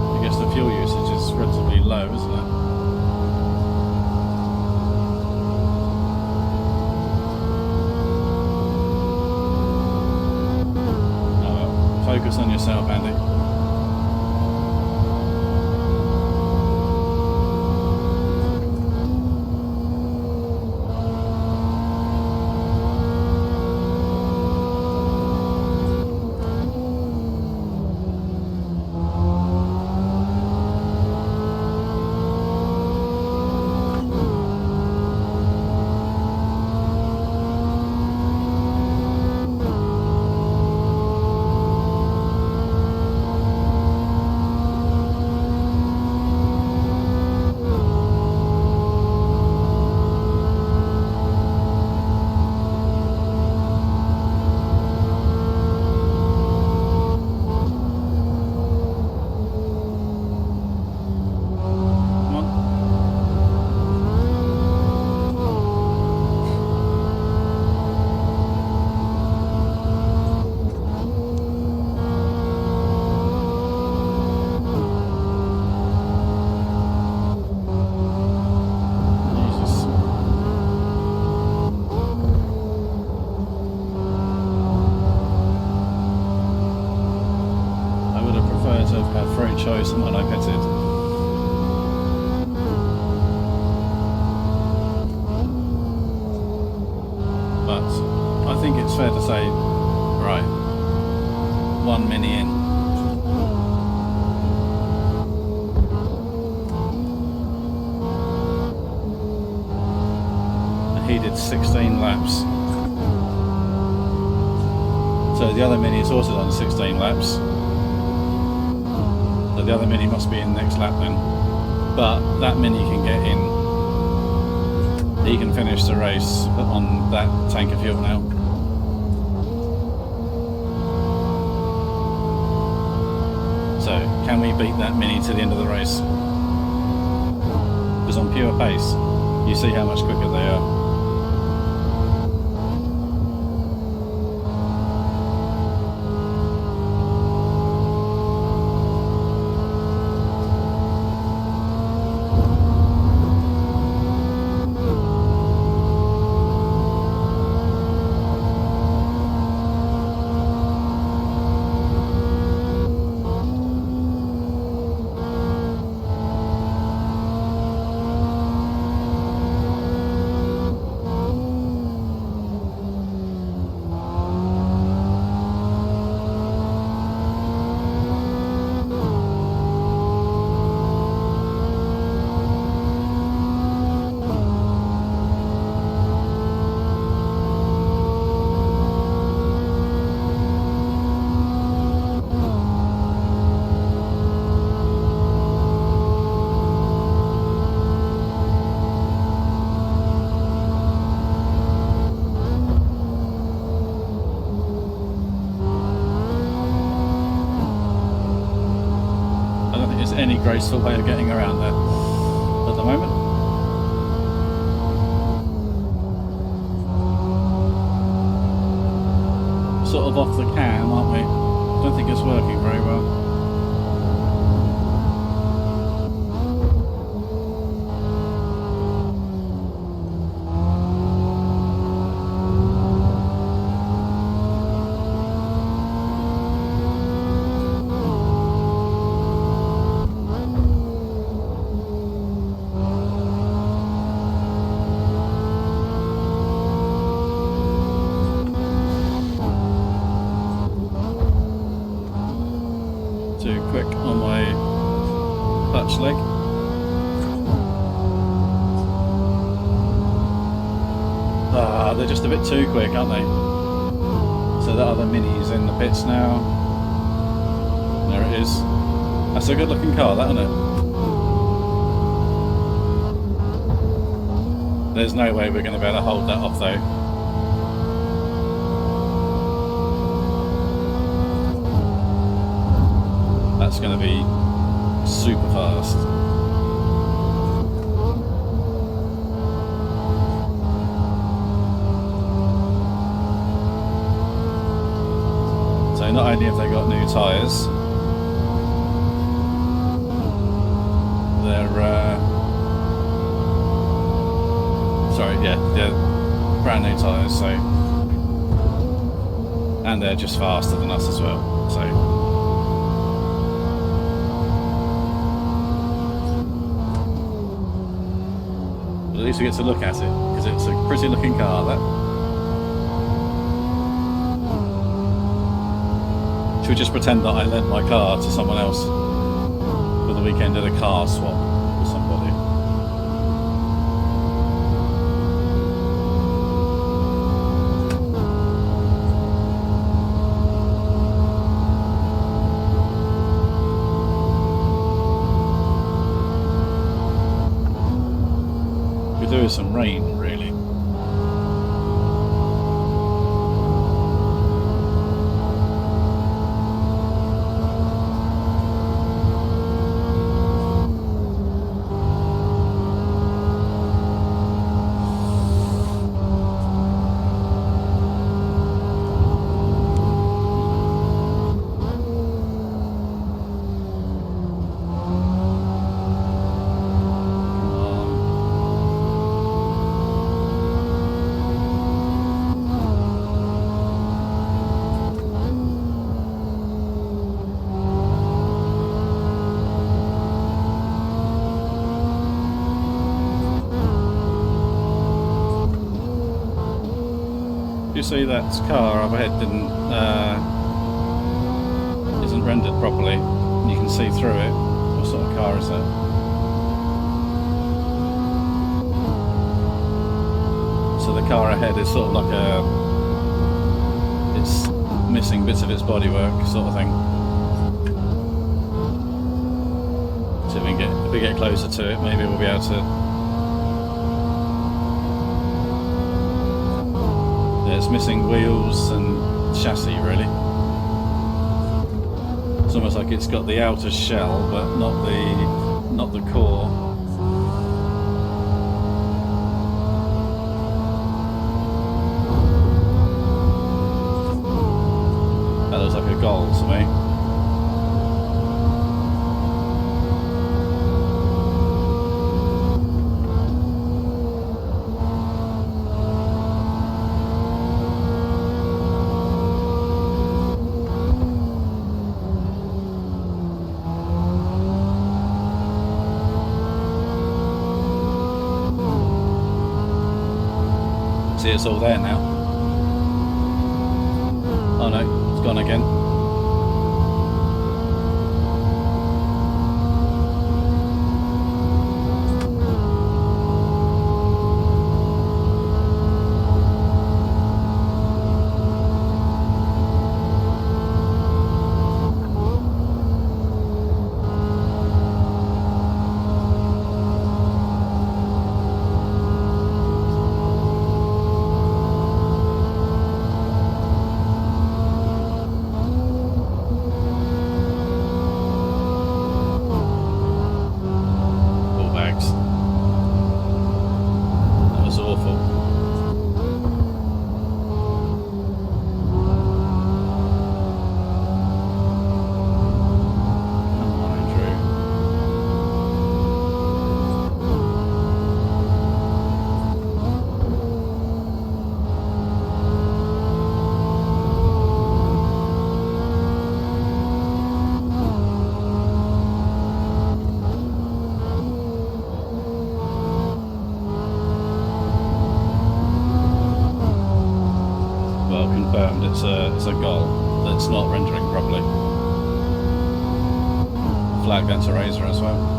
I guess the fuel usage is relatively low, isn't it? Focus on yourself, Andy. Choice and when I pitted. But I think it's fair to say, right, one Mini in. He did 16 laps. So the other Mini is also done 16 laps. So the other Mini must be in next lap then. But that Mini can get in. He can finish the race on that tank of fuel now. So can we beat that Mini to the end of the race? Because on pure pace, you see how much quicker they are. any graceful way of getting around there at the moment. Sort of off the cam, aren't we? Don't think it's working very well. Too quick on my clutch leg. Ah, they're just a bit too quick, aren't they? So that other Mini's in the pits now. There it is. That's a good looking car, that, isn't it? There's no way we're going to be able to hold that off though. That's going to be super fast. So not only have they got new tyres, they're brand new tyres, so, and they're just faster than us as well. So. At least we get to look at it, because it's a pretty looking car, that. Should we just pretend that I lent my car to someone else for the weekend, did a car swap with somebody? There is some rain, really. You see that car overhead isn't rendered properly. You can see through it. What sort of car is that? So the car ahead is sort of like it's missing bits of its bodywork, sort of thing. So if we get closer to it, maybe we'll be able to. It's missing wheels and chassis, really. It's almost like it's got the outer shell, but not the core. That looks like a Gol to me. See, it's all there now. Oh no, it's gone again. awful. Come on, Andrew. Well, confirmed it's a Gol that's not rendering properly. Flag that's a reiza as well.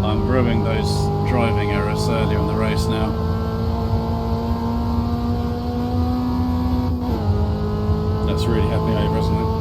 I'm brewing those driving errors early on the race now. That's really had me over, hasn't it?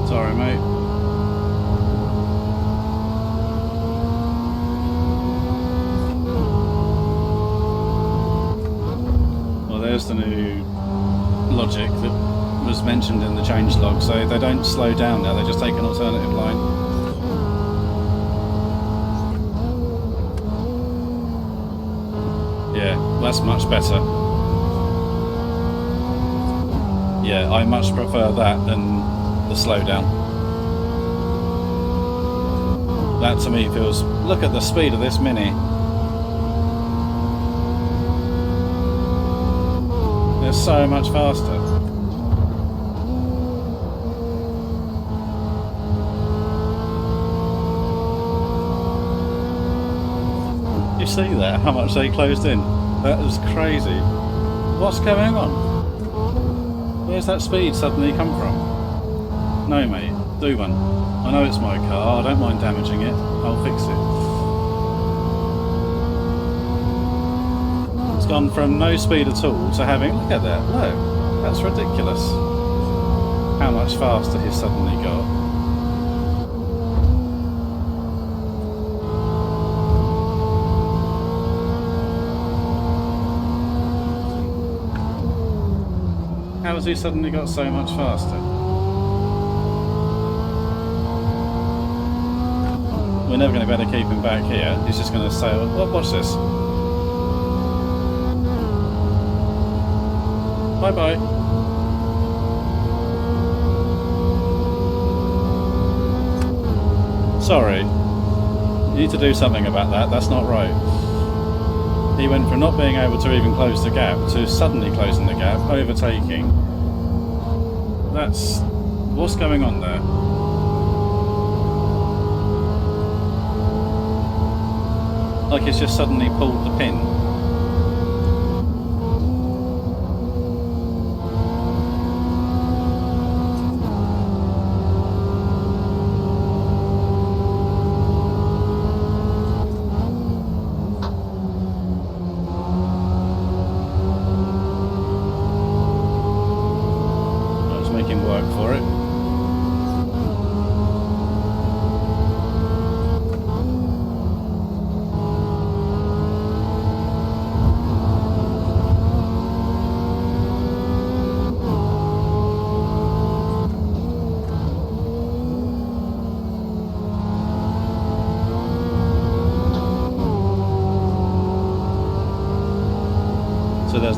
Sorry, mate. Well, there's the new logic that was mentioned in the changelog. So they don't slow down now, they just take an alternative line. Yeah, that's much better. Yeah, I much prefer that than the slowdown. That to me feels, look at the speed of this Mini. They're so much faster. You see that, how much they closed in? That is crazy. What's going on? Where's that speed suddenly come from? No, mate, do one. I know it's my car, I don't mind damaging it. I'll fix it. It's gone from no speed at all to having, look at that, look, that's ridiculous. How much faster he's suddenly got. How has he suddenly got so much faster? We're never going to be able to keep him back here. He's just going to say, well, watch this. Bye-bye. Sorry. You need to do something about that. That's not right. He went from not being able to even close the gap to suddenly closing the gap, overtaking. That's... what's going on there? Like it's just suddenly pulled the pin. Let's make him work for it.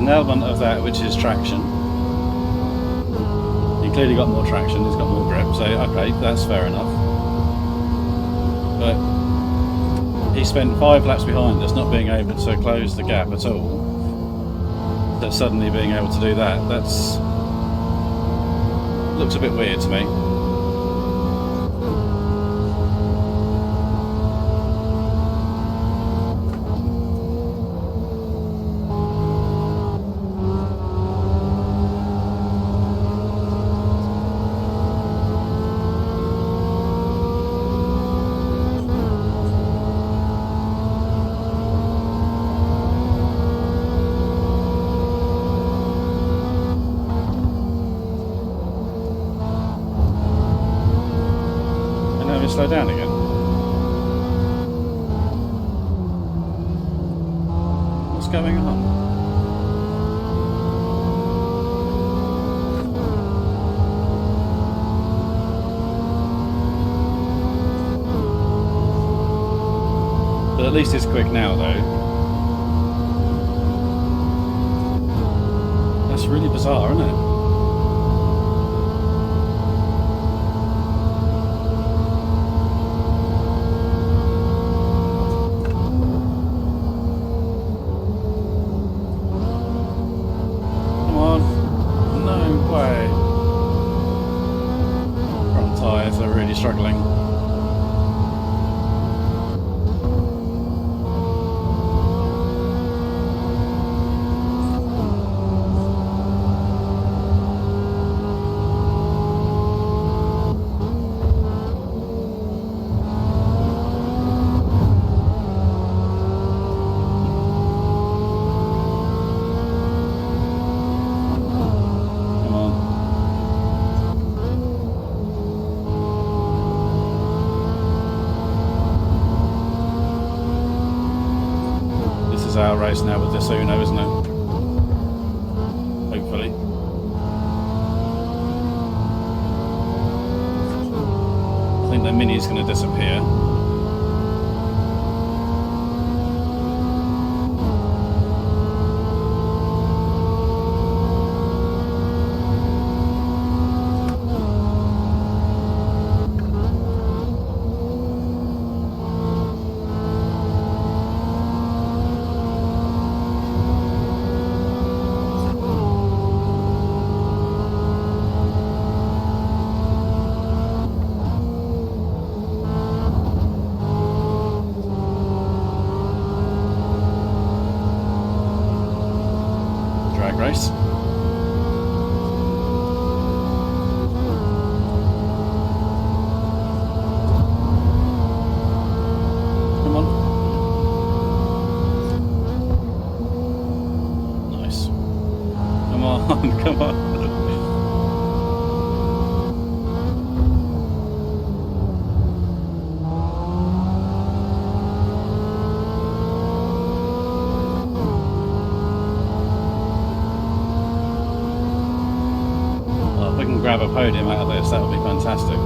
an element of that which is traction. He clearly got more traction, he's got more grip, so okay, that's fair enough. But he spent 5 laps behind us, not being able to close the gap at all. That suddenly being able to do that, that's looks a bit weird to me. Slow down again. What's going on? But at least it's quick now, though. That's really bizarre, isn't it? Tyres are really struggling. Our race now with this Uno, isn't it? Hopefully. I think the Mini's going to disappear. Race. Come on. Nice. Come on, come on. Grab a podium out of this, that would be fantastic.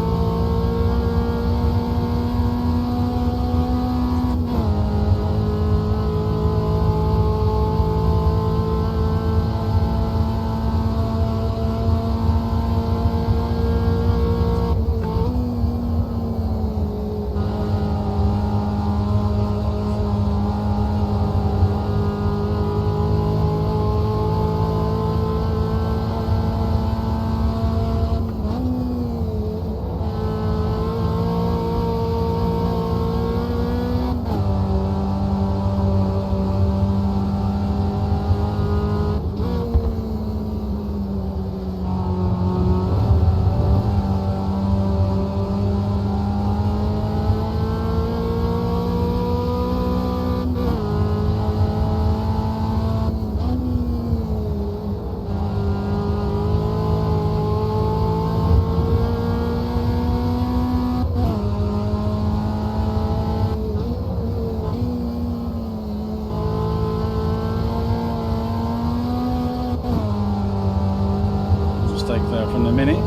Mistake there from the Mini.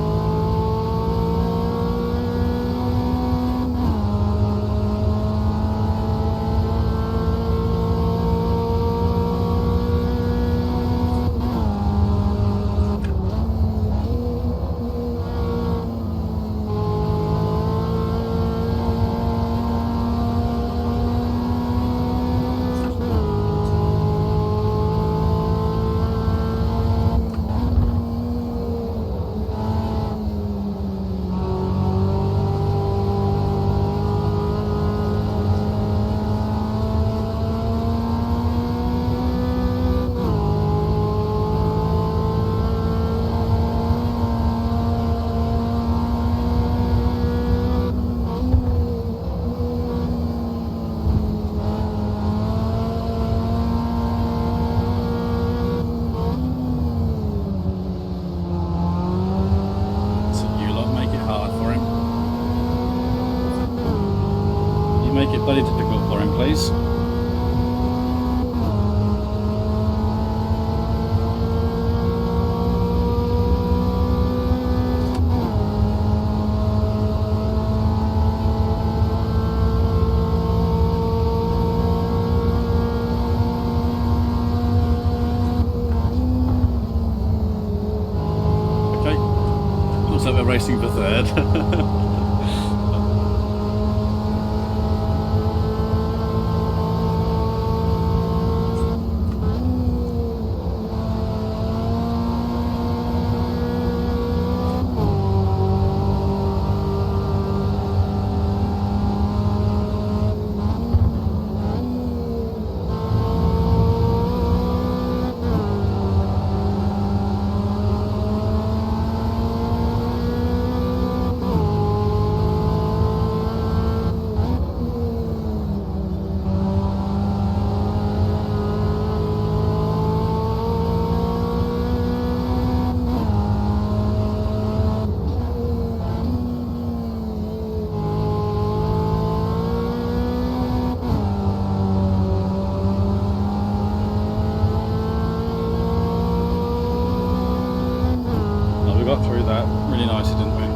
make it bloody difficult for him, please. Looks like we're racing for third. Got through that really nicely, didn't we?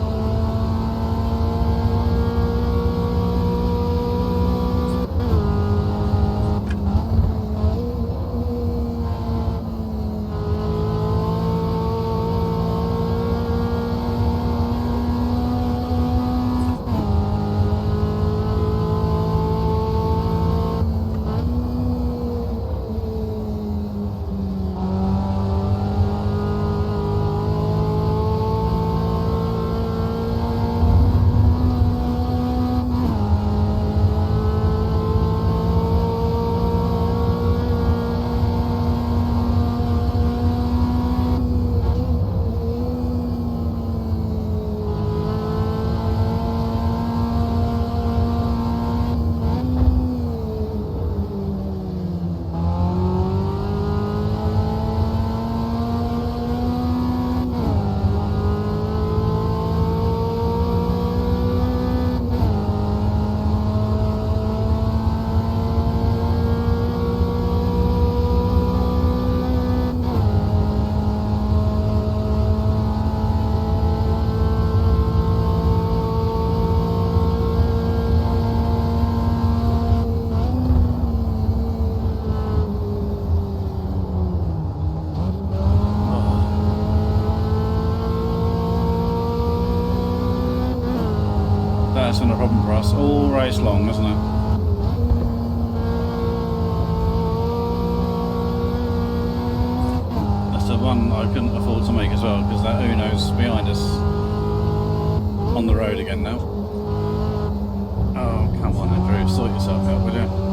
That's been a problem for us all race long, isn't it? That's the one I couldn't afford to make as well, because that Uno's behind us on the road again now. Oh, come on, Andrew, sort yourself out, will you?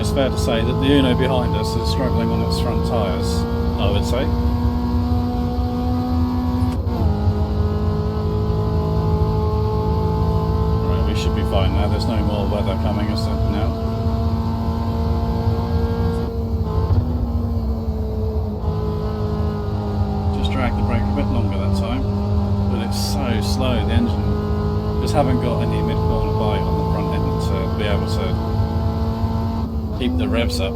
It's fair to say that the Uno behind us is struggling on its front tyres, I would say. fine now. There's no more weather coming, is there now? Just dragged the brake a bit longer that time, but it's so slow. The engine just haven't got any mid-corner bite on the front end to be able to keep the revs up.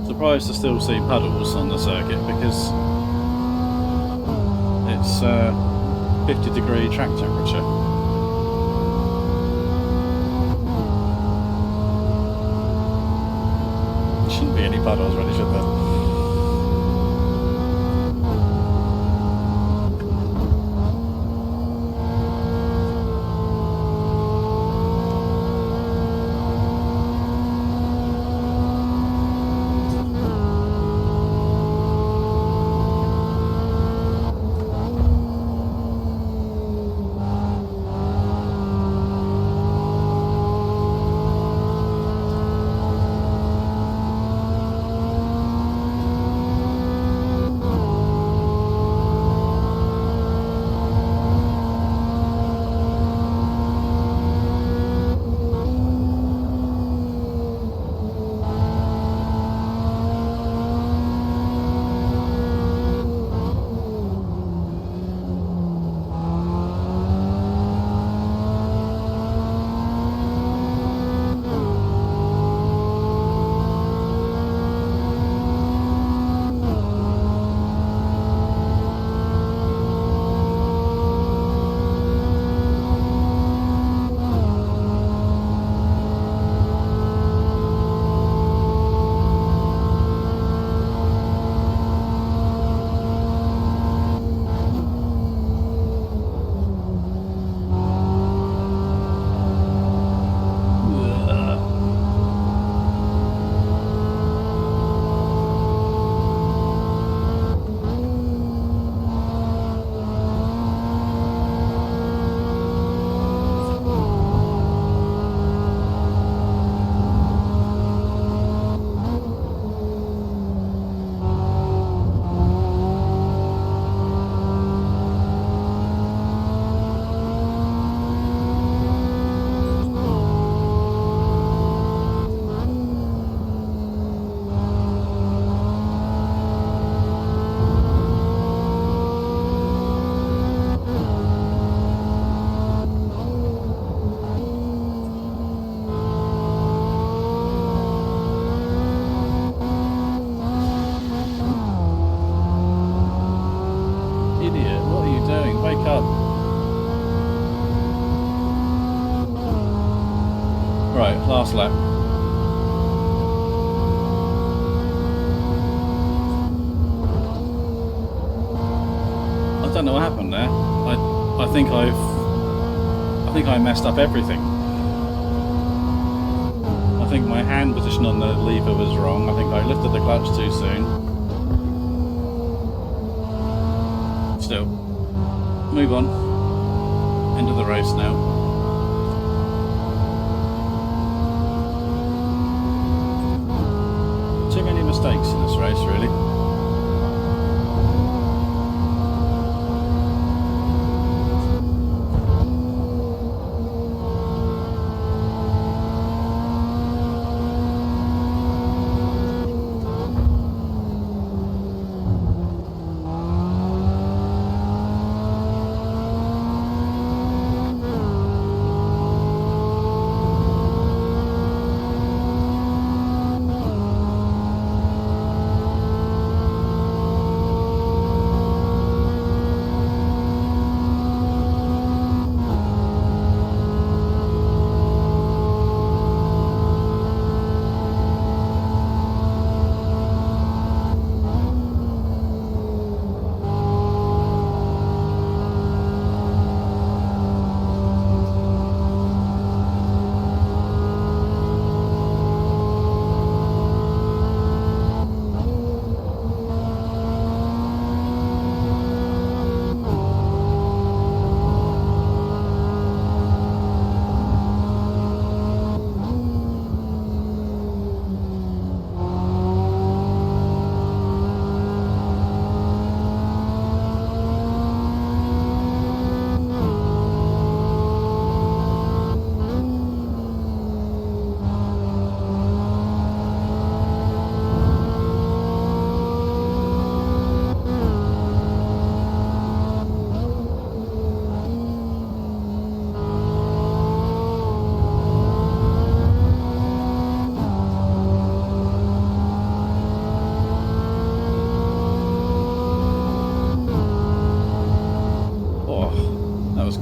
Surprised to still see puddles on the circuit because it's 50-degree track temperature. Shouldn't be any puddles really, should there? Right, last lap. I don't know what happened there. I think I messed up everything. I think my hand position on the lever was wrong. I think I lifted the clutch too soon. Still, move on. End of the race now. Too many mistakes in this race, really.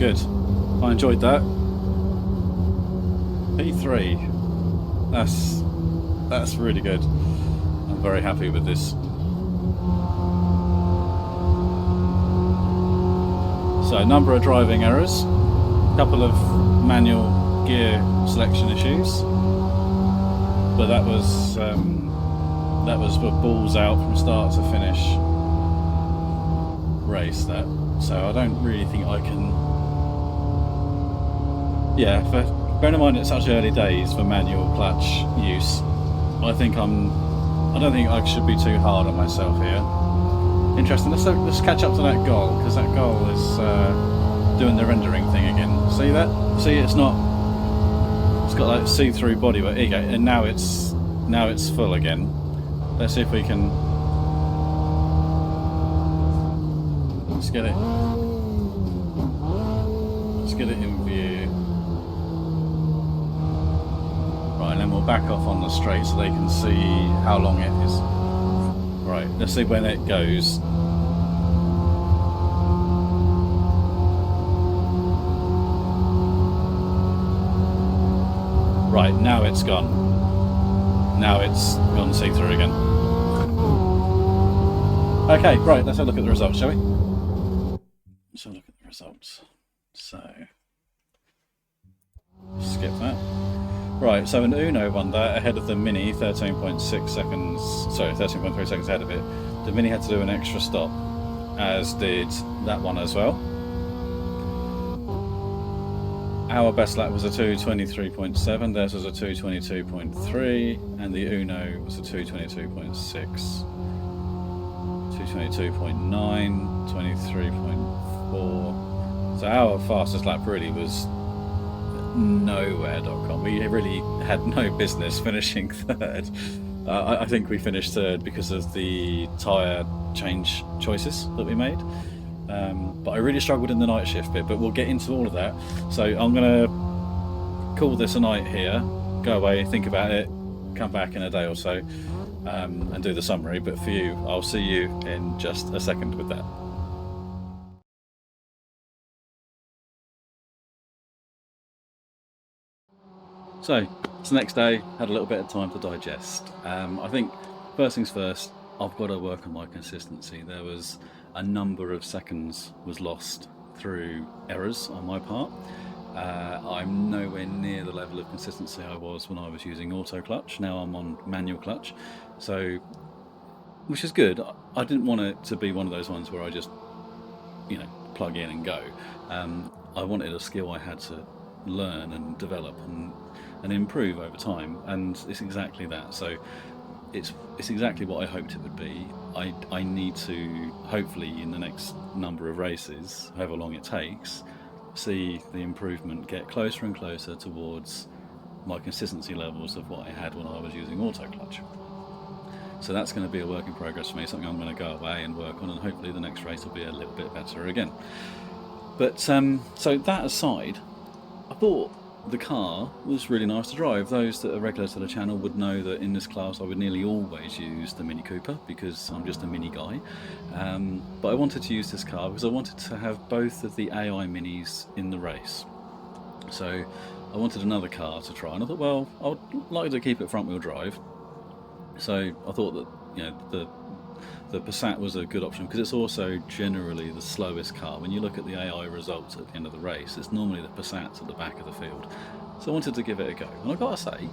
good. I enjoyed that. P3. That's really good. I'm very happy with this. So, a number of driving errors, a couple of manual gear selection issues, but that was for balls out from start to finish race. That, so I don't really think I can. Yeah, bearing in mind it's such early days for manual clutch use, I don't think I should be too hard on myself here. Interesting. Let's catch up to that Gol, because that Gol is doing the rendering thing again. See that? See, it's got like see-through bodywork. Here you go. And now it's full again. Let's see if we can. Let's get it in view. Right, and then we'll back off on the straight so they can see how long it is. Right, let's see when it goes. Right, now it's gone. Now it's gone see-through again. Okay, right, let's have a look at the results, shall we? Let's have a look at the results. So, skip that. Right, so an Uno won that ahead of the Mini, 13.6 seconds, sorry, 13.3 seconds ahead of it. The Mini had to do an extra stop, as did that one as well. Our best lap was a 2:23.7, theirs was a 2:22.3, and the Uno was a 2:22.6, 2:22.9, 23.4. So our fastest lap really was nowhere.com. We really had no business finishing third. I think we finished third because of the tyre change choices that we made. But I really struggled in the night shift bit, but we'll get into all of that. So I'm going to call this a night here, go away, think about it, come back in a day or so, and do the summary. But for you, I'll see you in just a second with that. So it's the next day, had a little bit of time to digest. I think first things first, I've got to work on my consistency. There was a number of seconds was lost through errors on my part. I'm nowhere near the level of consistency I was when I was using auto clutch. Now I'm on manual clutch, so which is good. I didn't want it to be one of those ones where I just, plug in and go. I wanted a skill I had to learn and develop and improve over time, and it's exactly that. So it's exactly what I hoped it would be. I need to, hopefully in the next number of races, however long it takes, see the improvement get closer and closer towards my consistency levels of what I had when I was using auto clutch. So that's going to be a work in progress for me, something I'm going to go away and work on, and hopefully the next race will be a little bit better again. But so that aside, I thought the car was really nice to drive. Those that are regular to the channel would know that in this class I would nearly always use the Mini Cooper because I'm just a mini guy. But I wanted to use this car because I wanted to have both of the AI Minis in the race. So I wanted another car to try, and I thought, well, I would like to keep it front wheel drive. So I thought that the Passat was a good option because it's also generally the slowest car. When you look at the AI results at the end of the race, it's normally the Passats at the back of the field. So I wanted to give it a go, and I've got to say,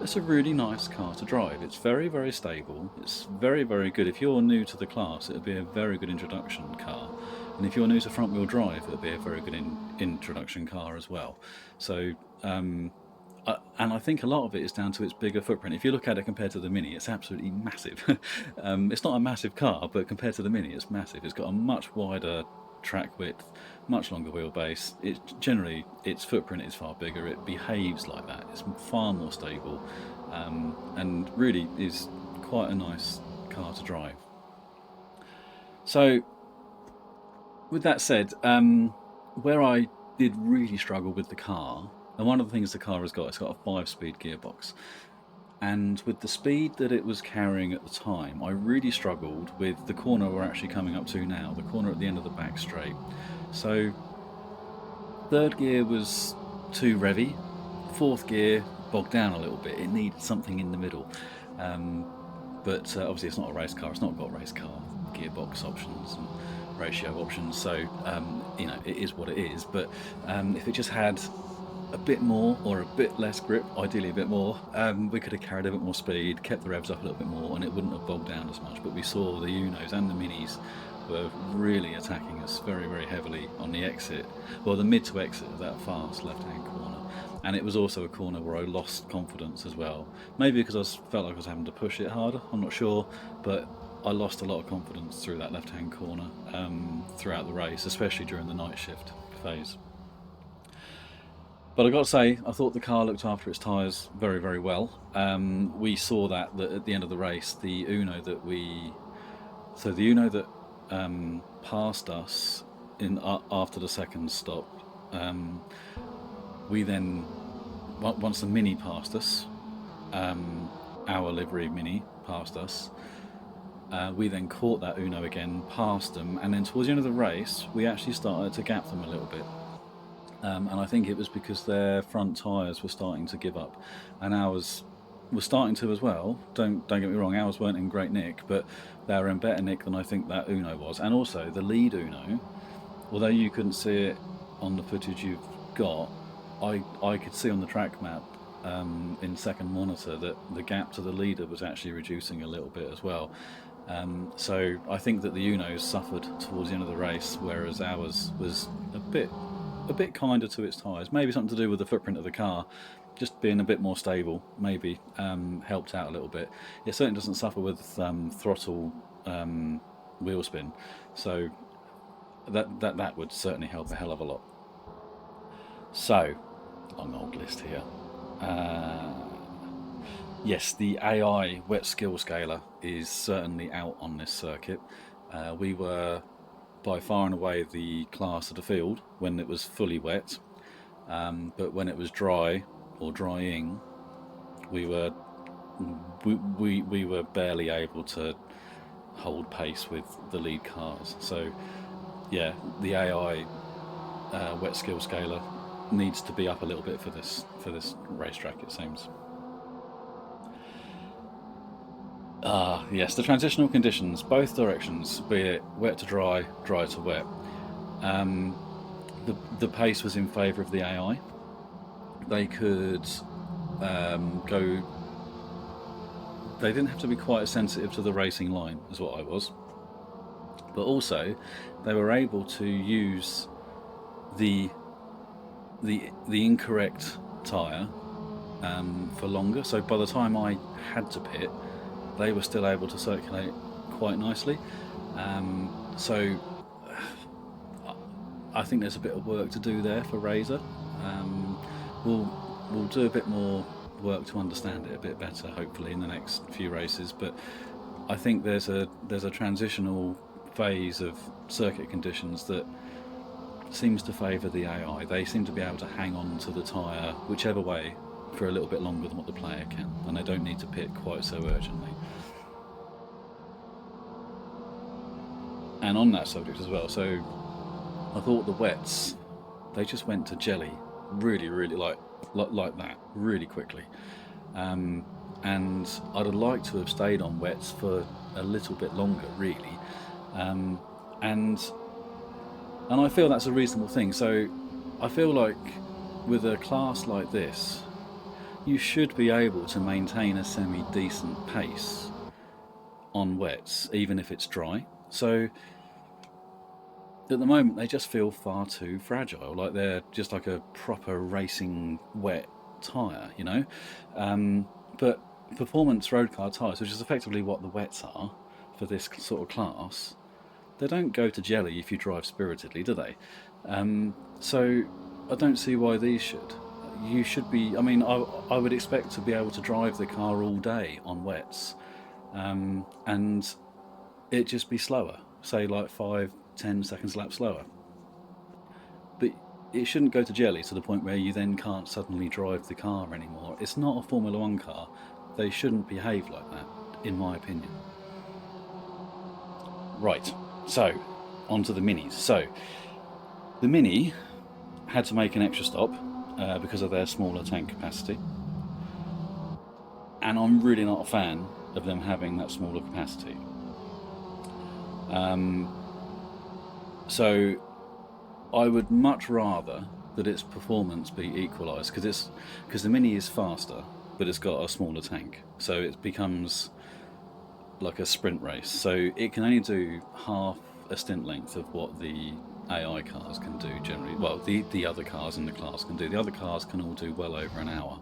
it's a really nice car to drive. It's very, very stable. It's very, very good. If you're new to the class, it would be a very good introduction car. And if you're new to front wheel drive, it would be a very good introduction car as well. So and I think a lot of it is down to its bigger footprint. If you look at it compared to the Mini, it's absolutely massive. It's not a massive car, but compared to the Mini, it's massive. It's got a much wider track width, much longer wheelbase. Generally, its footprint is far bigger. It behaves like that. It's far more stable, and really is quite a nice car to drive. So, with that said, where I did really struggle with the car, and one of the things the car has got, it's got a 5-speed gearbox. And with the speed that it was carrying at the time, I really struggled with the corner we're actually coming up to now, the corner at the end of the back straight. So Third gear was too revvy. Fourth gear bogged down a little bit. It needed something in the middle. But obviously it's not a race car. It's not got race car gearbox options and ratio options. So, you know, it is what it is. But if it just had a bit more or a bit less grip, ideally a bit more, we could have carried a bit more speed, kept the revs up a little bit more, and it wouldn't have bogged down as much. But we saw the Unos and the Minis were really attacking us very, very heavily on the exit, well, the mid to exit of that fast left-hand corner. And it was also a corner where I lost confidence as well. Maybe because I felt like I was having to push it harder, I'm not sure, but I lost a lot of confidence through that left-hand corner throughout the race, especially during the night shift phase. But I got to say, I thought the car looked after its tyres very, very well. We saw that at the end of the race, the Uno that passed us after the second stop, we then, once the Mini passed us, our livery Mini passed us, we then caught that Uno again, passed them, and then towards the end of the race, we actually started to gap them a little bit. And I think it was because their front tyres were starting to give up, and ours were starting to as well. Don't get me wrong, ours weren't in great nick, but they were in better nick than I think that Uno was. And also the lead Uno, although you couldn't see it on the footage you've got, I could see on the track map in second monitor that the gap to the leader was actually reducing a little bit as well. So I think that the Unos suffered towards the end of the race, whereas ours was a bit kinder to its tyres. Maybe something to do with the footprint of the car, just being a bit more stable, maybe helped out a little bit. It certainly doesn't suffer with throttle wheel spin, so that would certainly help a hell of a lot. So, long old list here. Yes, the AI wet skill scaler is certainly out on this circuit. We were by far and away the class of the field when it was fully wet, but when it was dry or drying, we were barely able to hold pace with the lead cars. So yeah, the AI wet skill scaler needs to be up a little bit for this racetrack, it seems. Yes, the transitional conditions, both directions, be it wet to dry, dry to wet. The pace was in favour of the AI. They could go. They didn't have to be quite as sensitive to the racing line as what I was, but also they were able to use the incorrect tyre for longer. So by the time I had to pit, they were still able to circulate quite nicely. So I think there's a bit of work to do there for Reiza. We'll do a bit more work to understand it a bit better, hopefully, in the next few races. But I think there's a transitional phase of circuit conditions that seems to favour the AI. They seem to be able to hang on to the tyre whichever way for a little bit longer than what the player can, and they don't need to pit quite so urgently. And on that subject as well, so I thought the wets, they just went to jelly really like that really quickly, and I'd have liked to have stayed on wets for a little bit longer, really, and I feel that's a reasonable thing. So I feel like with a class like this, you should be able to maintain a semi-decent pace on wets, even if it's dry. So at the moment, they just feel far too fragile, like they're just like a proper racing wet tyre, you know? But performance road car tyres, which is effectively what the wets are for this sort of class, they don't go to jelly if you drive spiritedly, do they? So I don't see why these should. You should be, I mean, I would expect to be able to drive the car all day on wets, and it just be slower, say like 5-10 seconds lap slower. But it shouldn't go to jelly to the point where you then can't suddenly drive the car anymore. It's not a Formula 1 car. They shouldn't behave like that, in my opinion. Right, so on to the Minis. So the Mini had to make an extra stop because of their smaller tank capacity. And I'm really not a fan of them having that smaller capacity. So I would much rather that its performance be equalised, because the Mini is faster, but it's got a smaller tank, so it becomes like a sprint race. So it can only do half a stint length of what the AI cars can do generally. Well, the other cars in the class can do. The other cars can all do well over an hour,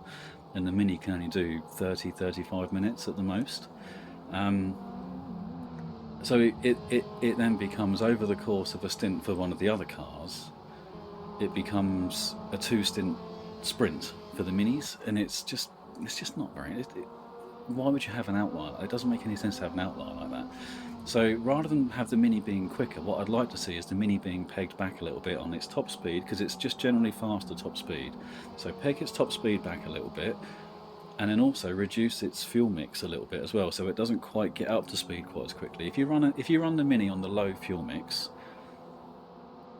and the Mini can only do 30-35 minutes at the most. So it then becomes, over the course of a stint for one of the other cars, it becomes a 2-stint sprint for the Minis, and it's just not very. Why would you have an outlier? It doesn't make any sense to have an outlier like that. So rather than have the Mini being quicker, what I'd like to see is the Mini being pegged back a little bit on its top speed, because it's just generally faster top speed. So peg its top speed back a little bit, and then also reduce its fuel mix a little bit as well, so it doesn't quite get up to speed quite as quickly. If you run the Mini on the low fuel mix,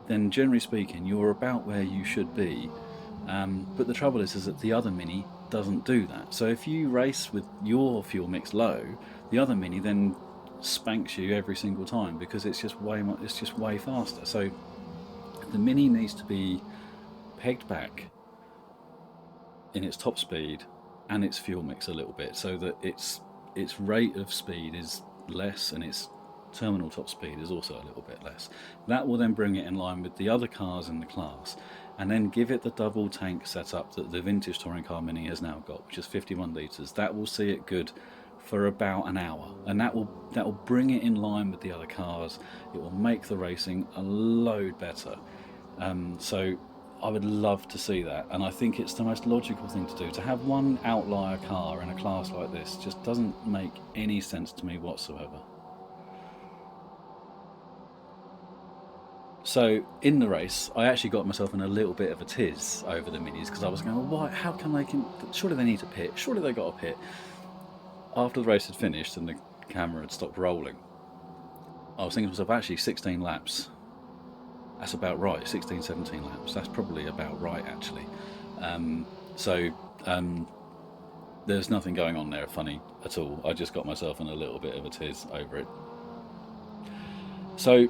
then generally speaking you're about where you should be. But the trouble is that the other Mini doesn't do that. So if you race with your fuel mix low, the other Mini then spanks you every single time, because it's just way faster. So the Mini needs to be pegged back in its top speed and its fuel mix a little bit, so that its rate of speed is less and its terminal top speed is also a little bit less. That will then bring it in line with the other cars in the class, and then give it the double tank setup that the vintage touring car Mini has now got, which is 51 litres. That will see it good for about an hour, and that will bring it in line with the other cars. It will make the racing a load better. So I would love to see that, and I think it's the most logical thing to do. To have one outlier car in a class like this just doesn't make any sense to me whatsoever. So in the race, I actually got myself in a little bit of a tiz over the Minis, because I was going, well, why? How come surely they need to pit? Surely they got a pit. After the race had finished and the camera had stopped rolling, I was thinking to myself, actually 16 laps. That's about right, 16, 17 laps. That's probably about right, actually. There's nothing going on there funny at all. I just got myself in a little bit of a tiz over it. So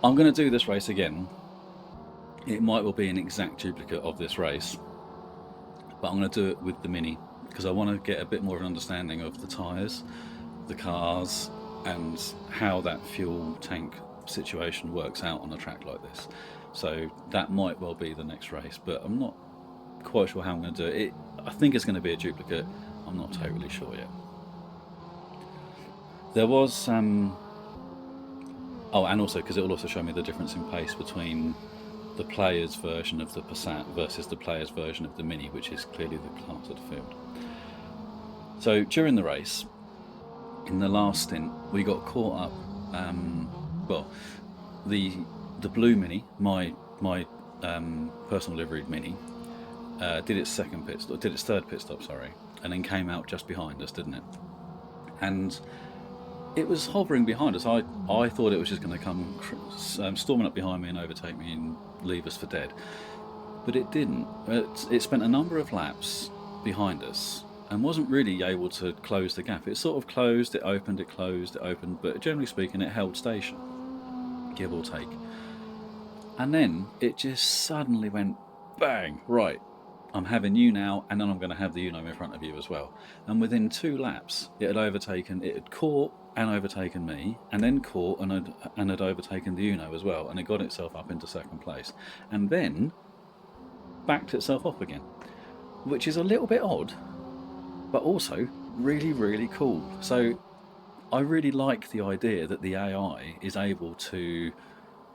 I'm going to do this race again. It might well be an exact duplicate of this race, but I'm going to do it with the Mini, because I want to get a bit more of an understanding of the tyres, the cars, and how that fuel tank situation works out on a track like this. So that might well be the next race, but I'm not quite sure how I'm going to do it. I think it's going to be a duplicate. I'm not totally sure yet. There was oh, and also because it will also show me the difference in pace between the player's version of the Passat versus the player's version of the Mini, which is clearly the class of the field. So during the race, in the last stint, we got caught up. Well, the blue Mini, my personal liveried Mini, did its third pit stop, sorry, and then came out just behind us, didn't it? And it was hovering behind us. I thought it was just going to come storming up behind me and overtake me and leave us for dead, but it didn't. It spent a number of laps behind us and wasn't really able to close the gap. It sort of closed, it opened, it closed, it opened, but generally speaking it held station, give or take. And then it just suddenly went bang, right, I'm having you now, and then I'm going to have the Uno in front of you as well. And within 2 laps it had caught and overtaken me, and then caught and had overtaken the Uno as well, and it got itself up into second place, and then backed itself up again, which is a little bit odd, but also really, really cool. So I really like the idea that the AI is able to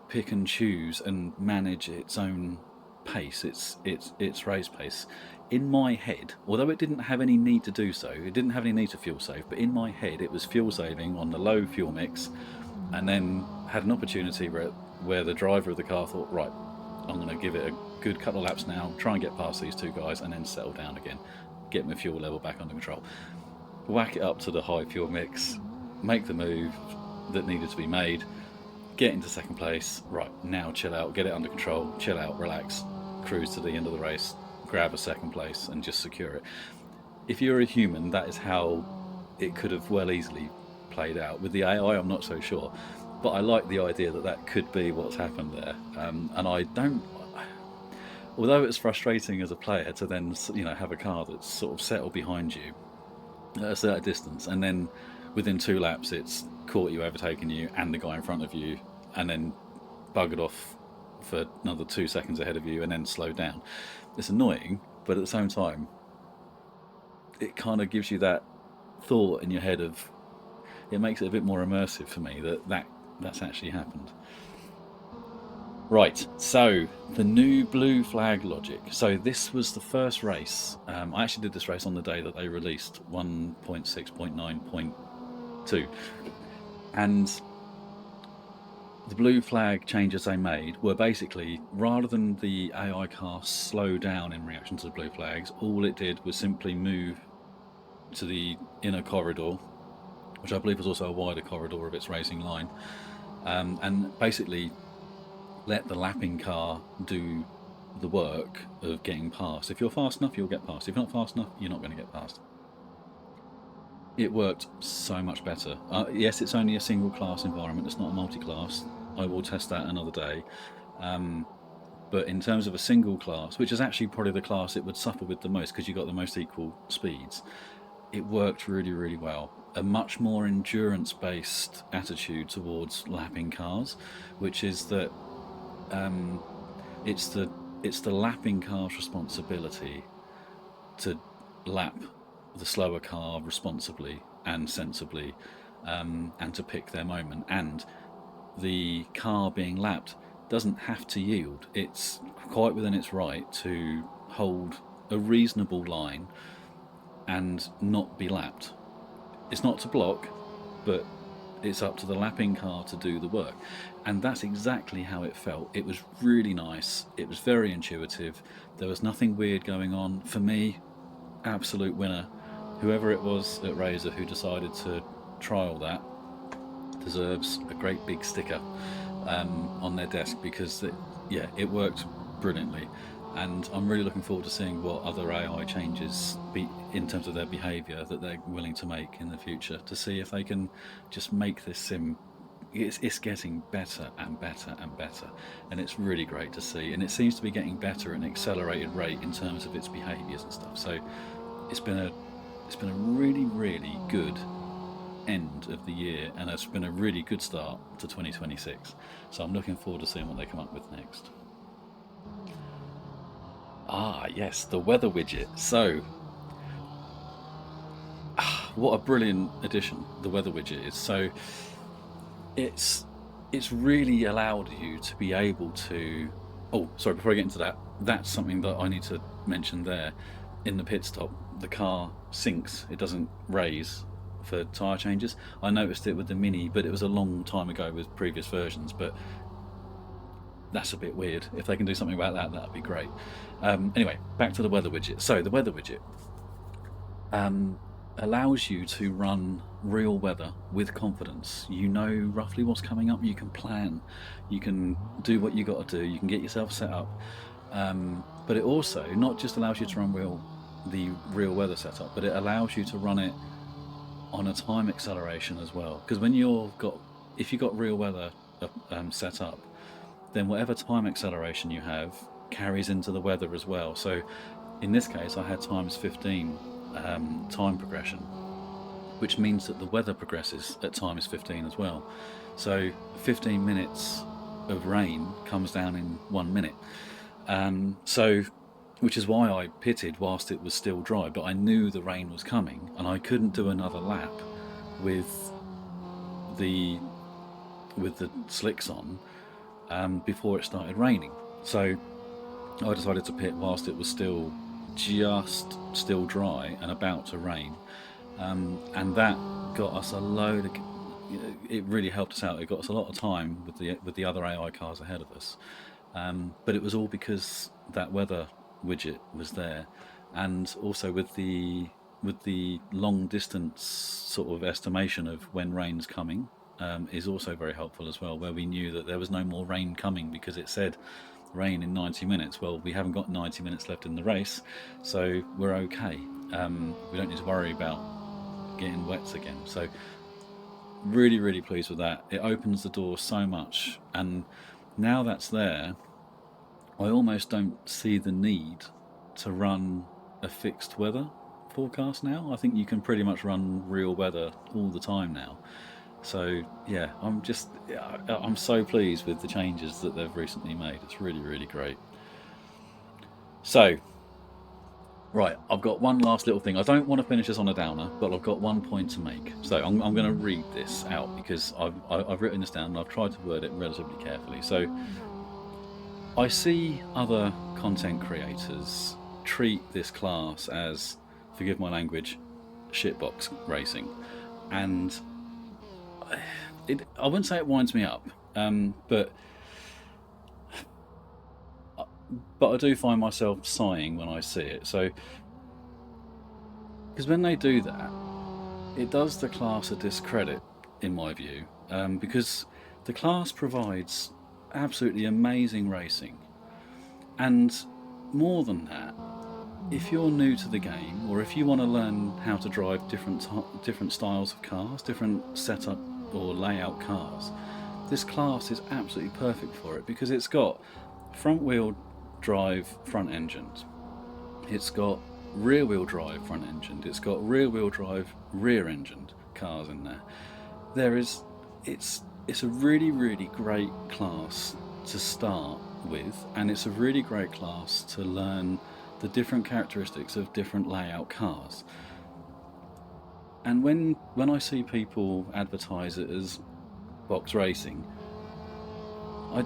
pick and choose and manage its own pace, its race pace. In my head, although it didn't have any need to do so, it didn't have any need to fuel save, but in my head it was fuel saving on the low fuel mix, and then had an opportunity where the driver of the car thought, right, I'm going to give it a good couple of laps now, try and get past these 2 guys, and then settle down again, get my fuel level back under control, whack it up to the high fuel mix, make the move that needed to be made, get into second place, right, now chill out, get it under control, chill out, relax, cruise to the end of the race, grab a second place and just secure it. If you're a human, that is how it could have well easily played out. With the AI, I'm not so sure, but I like the idea that that could be what's happened there. And I don't, although it's frustrating as a player to then have a car that's sort of settled behind you at a certain distance, and then within 2 laps it's caught you, overtaken you and the guy in front of you, and then buggered off for another 2 seconds ahead of you and then slowed down. It's annoying, but at the same time it kind of gives you that thought in your head of, it makes it a bit more immersive for me that's actually happened. Right, so the new blue flag logic. So this was the first race. I actually did this race on the day that they released 1.6.9.2. And the blue flag changes they made were basically, rather than the AI car slow down in reaction to the blue flags, all it did was simply move to the inner corridor, which I believe was also a wider corridor of its racing line, and basically let the lapping car do the work of getting past. If you're fast enough, you'll get past. If you're not fast enough, you're not going to get past. It worked so much better. Yes, it's only a single class environment, it's not a multi-class. I will test that another day. But in terms of a single class, which is actually probably the class it would suffer with the most because you got the most equal speeds, it worked really, really well. A much more endurance-based attitude towards lapping cars, which is that it's the lapping car's responsibility to lap the slower car responsibly and sensibly, and to pick their moment. And the car being lapped doesn't have to yield. It's quite within its right to hold a reasonable line and not be lapped. It's not to block, but it's up to the lapping car to do the work. And that's exactly how it felt. It was really nice. It was very intuitive. There was nothing weird going on. For me, absolute winner. Whoever it was at Reiza who decided to trial that deserves a great big sticker on their desk, because it worked brilliantly. And I'm really looking forward to seeing what other AI changes in terms of their behaviour that they're willing to make in the future, to see if they can just make this sim. It's getting better and better and better, and it's really great to see. And it seems to be getting better at an accelerated rate in terms of its behaviours and stuff. So it's been a really, really good end of the year, and it's been a really good start to 2026. So I'm looking forward to seeing what they come up with next. Yes, the weather widget. So, what a brilliant addition the weather widget is. So, it's really allowed you to be able to. Oh, sorry. Before I get into that, that's something that I need to mention there. In the pit stop, the car sinks. It doesn't raise for tyre changes. I noticed it with the Mini, but it was a long time ago with previous versions. But that's a bit weird. If they can do something about that, that'd be great. Anyway, back to the weather widget. So the weather widget allows you to run real weather with confidence. You know roughly what's coming up. You can plan. You can do what you got to do. You can get yourself set up. But it also not just allows you to run the real weather setup, but it allows you to run it on a time acceleration as well. Because if you've got real weather set up, then whatever time acceleration you have carries into the weather as well. So in this case I had times 15 time progression, which means that the weather progresses at times 15 as well. So 15 minutes of rain comes down in 1 minute. Which is why I pitted whilst it was still dry, but I knew the rain was coming and I couldn't do another lap with the slicks on before it started raining. So I decided to pit whilst it was still dry and about to rain, and that got us a load of. It really helped us out. It got us a lot of time with the other AI cars ahead of us, but it was all because that weather widget was there, and also with the long distance sort of estimation of when rain's coming. Is also very helpful as well, where we knew that there was no more rain coming because it said rain in 90 minutes. Well, we haven't got 90 minutes left in the race, so we're okay. We don't need to worry about getting wet again. So really, really pleased with that. It opens the door so much, and now that's there, I almost don't see the need to run a fixed weather forecast now. I think you can pretty much run real weather all the time now. So yeah, I'm so pleased with the changes that they've recently made. It's really, really great. So right, I've got one last little thing. I don't want to finish this on a downer, but I've got one point to make. So I'm going to read this out because I've written this down and I've tried to word it relatively carefully. So I see other content creators treat this class as, forgive my language, shitbox racing, and I wouldn't say it winds me up, but I do find myself sighing when I see it. So, because when they do that, it does the class a discredit, in my view, because the class provides absolutely amazing racing, and more than that, if you're new to the game, or if you want to learn how to drive different styles of cars, different setup or layout cars, this class is absolutely perfect for it, because it's got front wheel drive front engines, it's got rear wheel drive front engine, it's got rear wheel drive rear engined cars in there. It's a really, really great class to start with, and it's a really great class to learn the different characteristics of different layout cars. And when I see people advertise it as box racing, I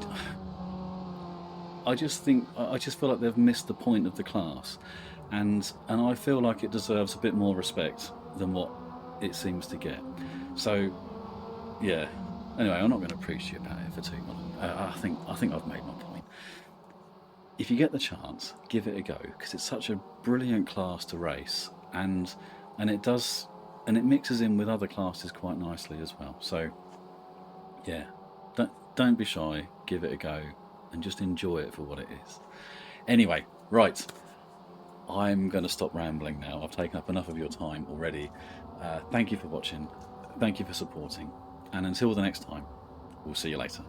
just feel like they've missed the point of the class, and I feel like it deserves a bit more respect than what it seems to get. So yeah, anyway, I'm not going to preach to you about it for too long. I think I've made my point. If you get the chance, give it a go, because it's such a brilliant class to race, and it mixes in with other classes quite nicely as well. So yeah, don't be shy, give it a go, and just enjoy it for what it is. Anyway, right, I'm going to stop rambling now. I've taken up enough of your time already. Thank you for watching, thank you for supporting, and until the next time, we'll see you later.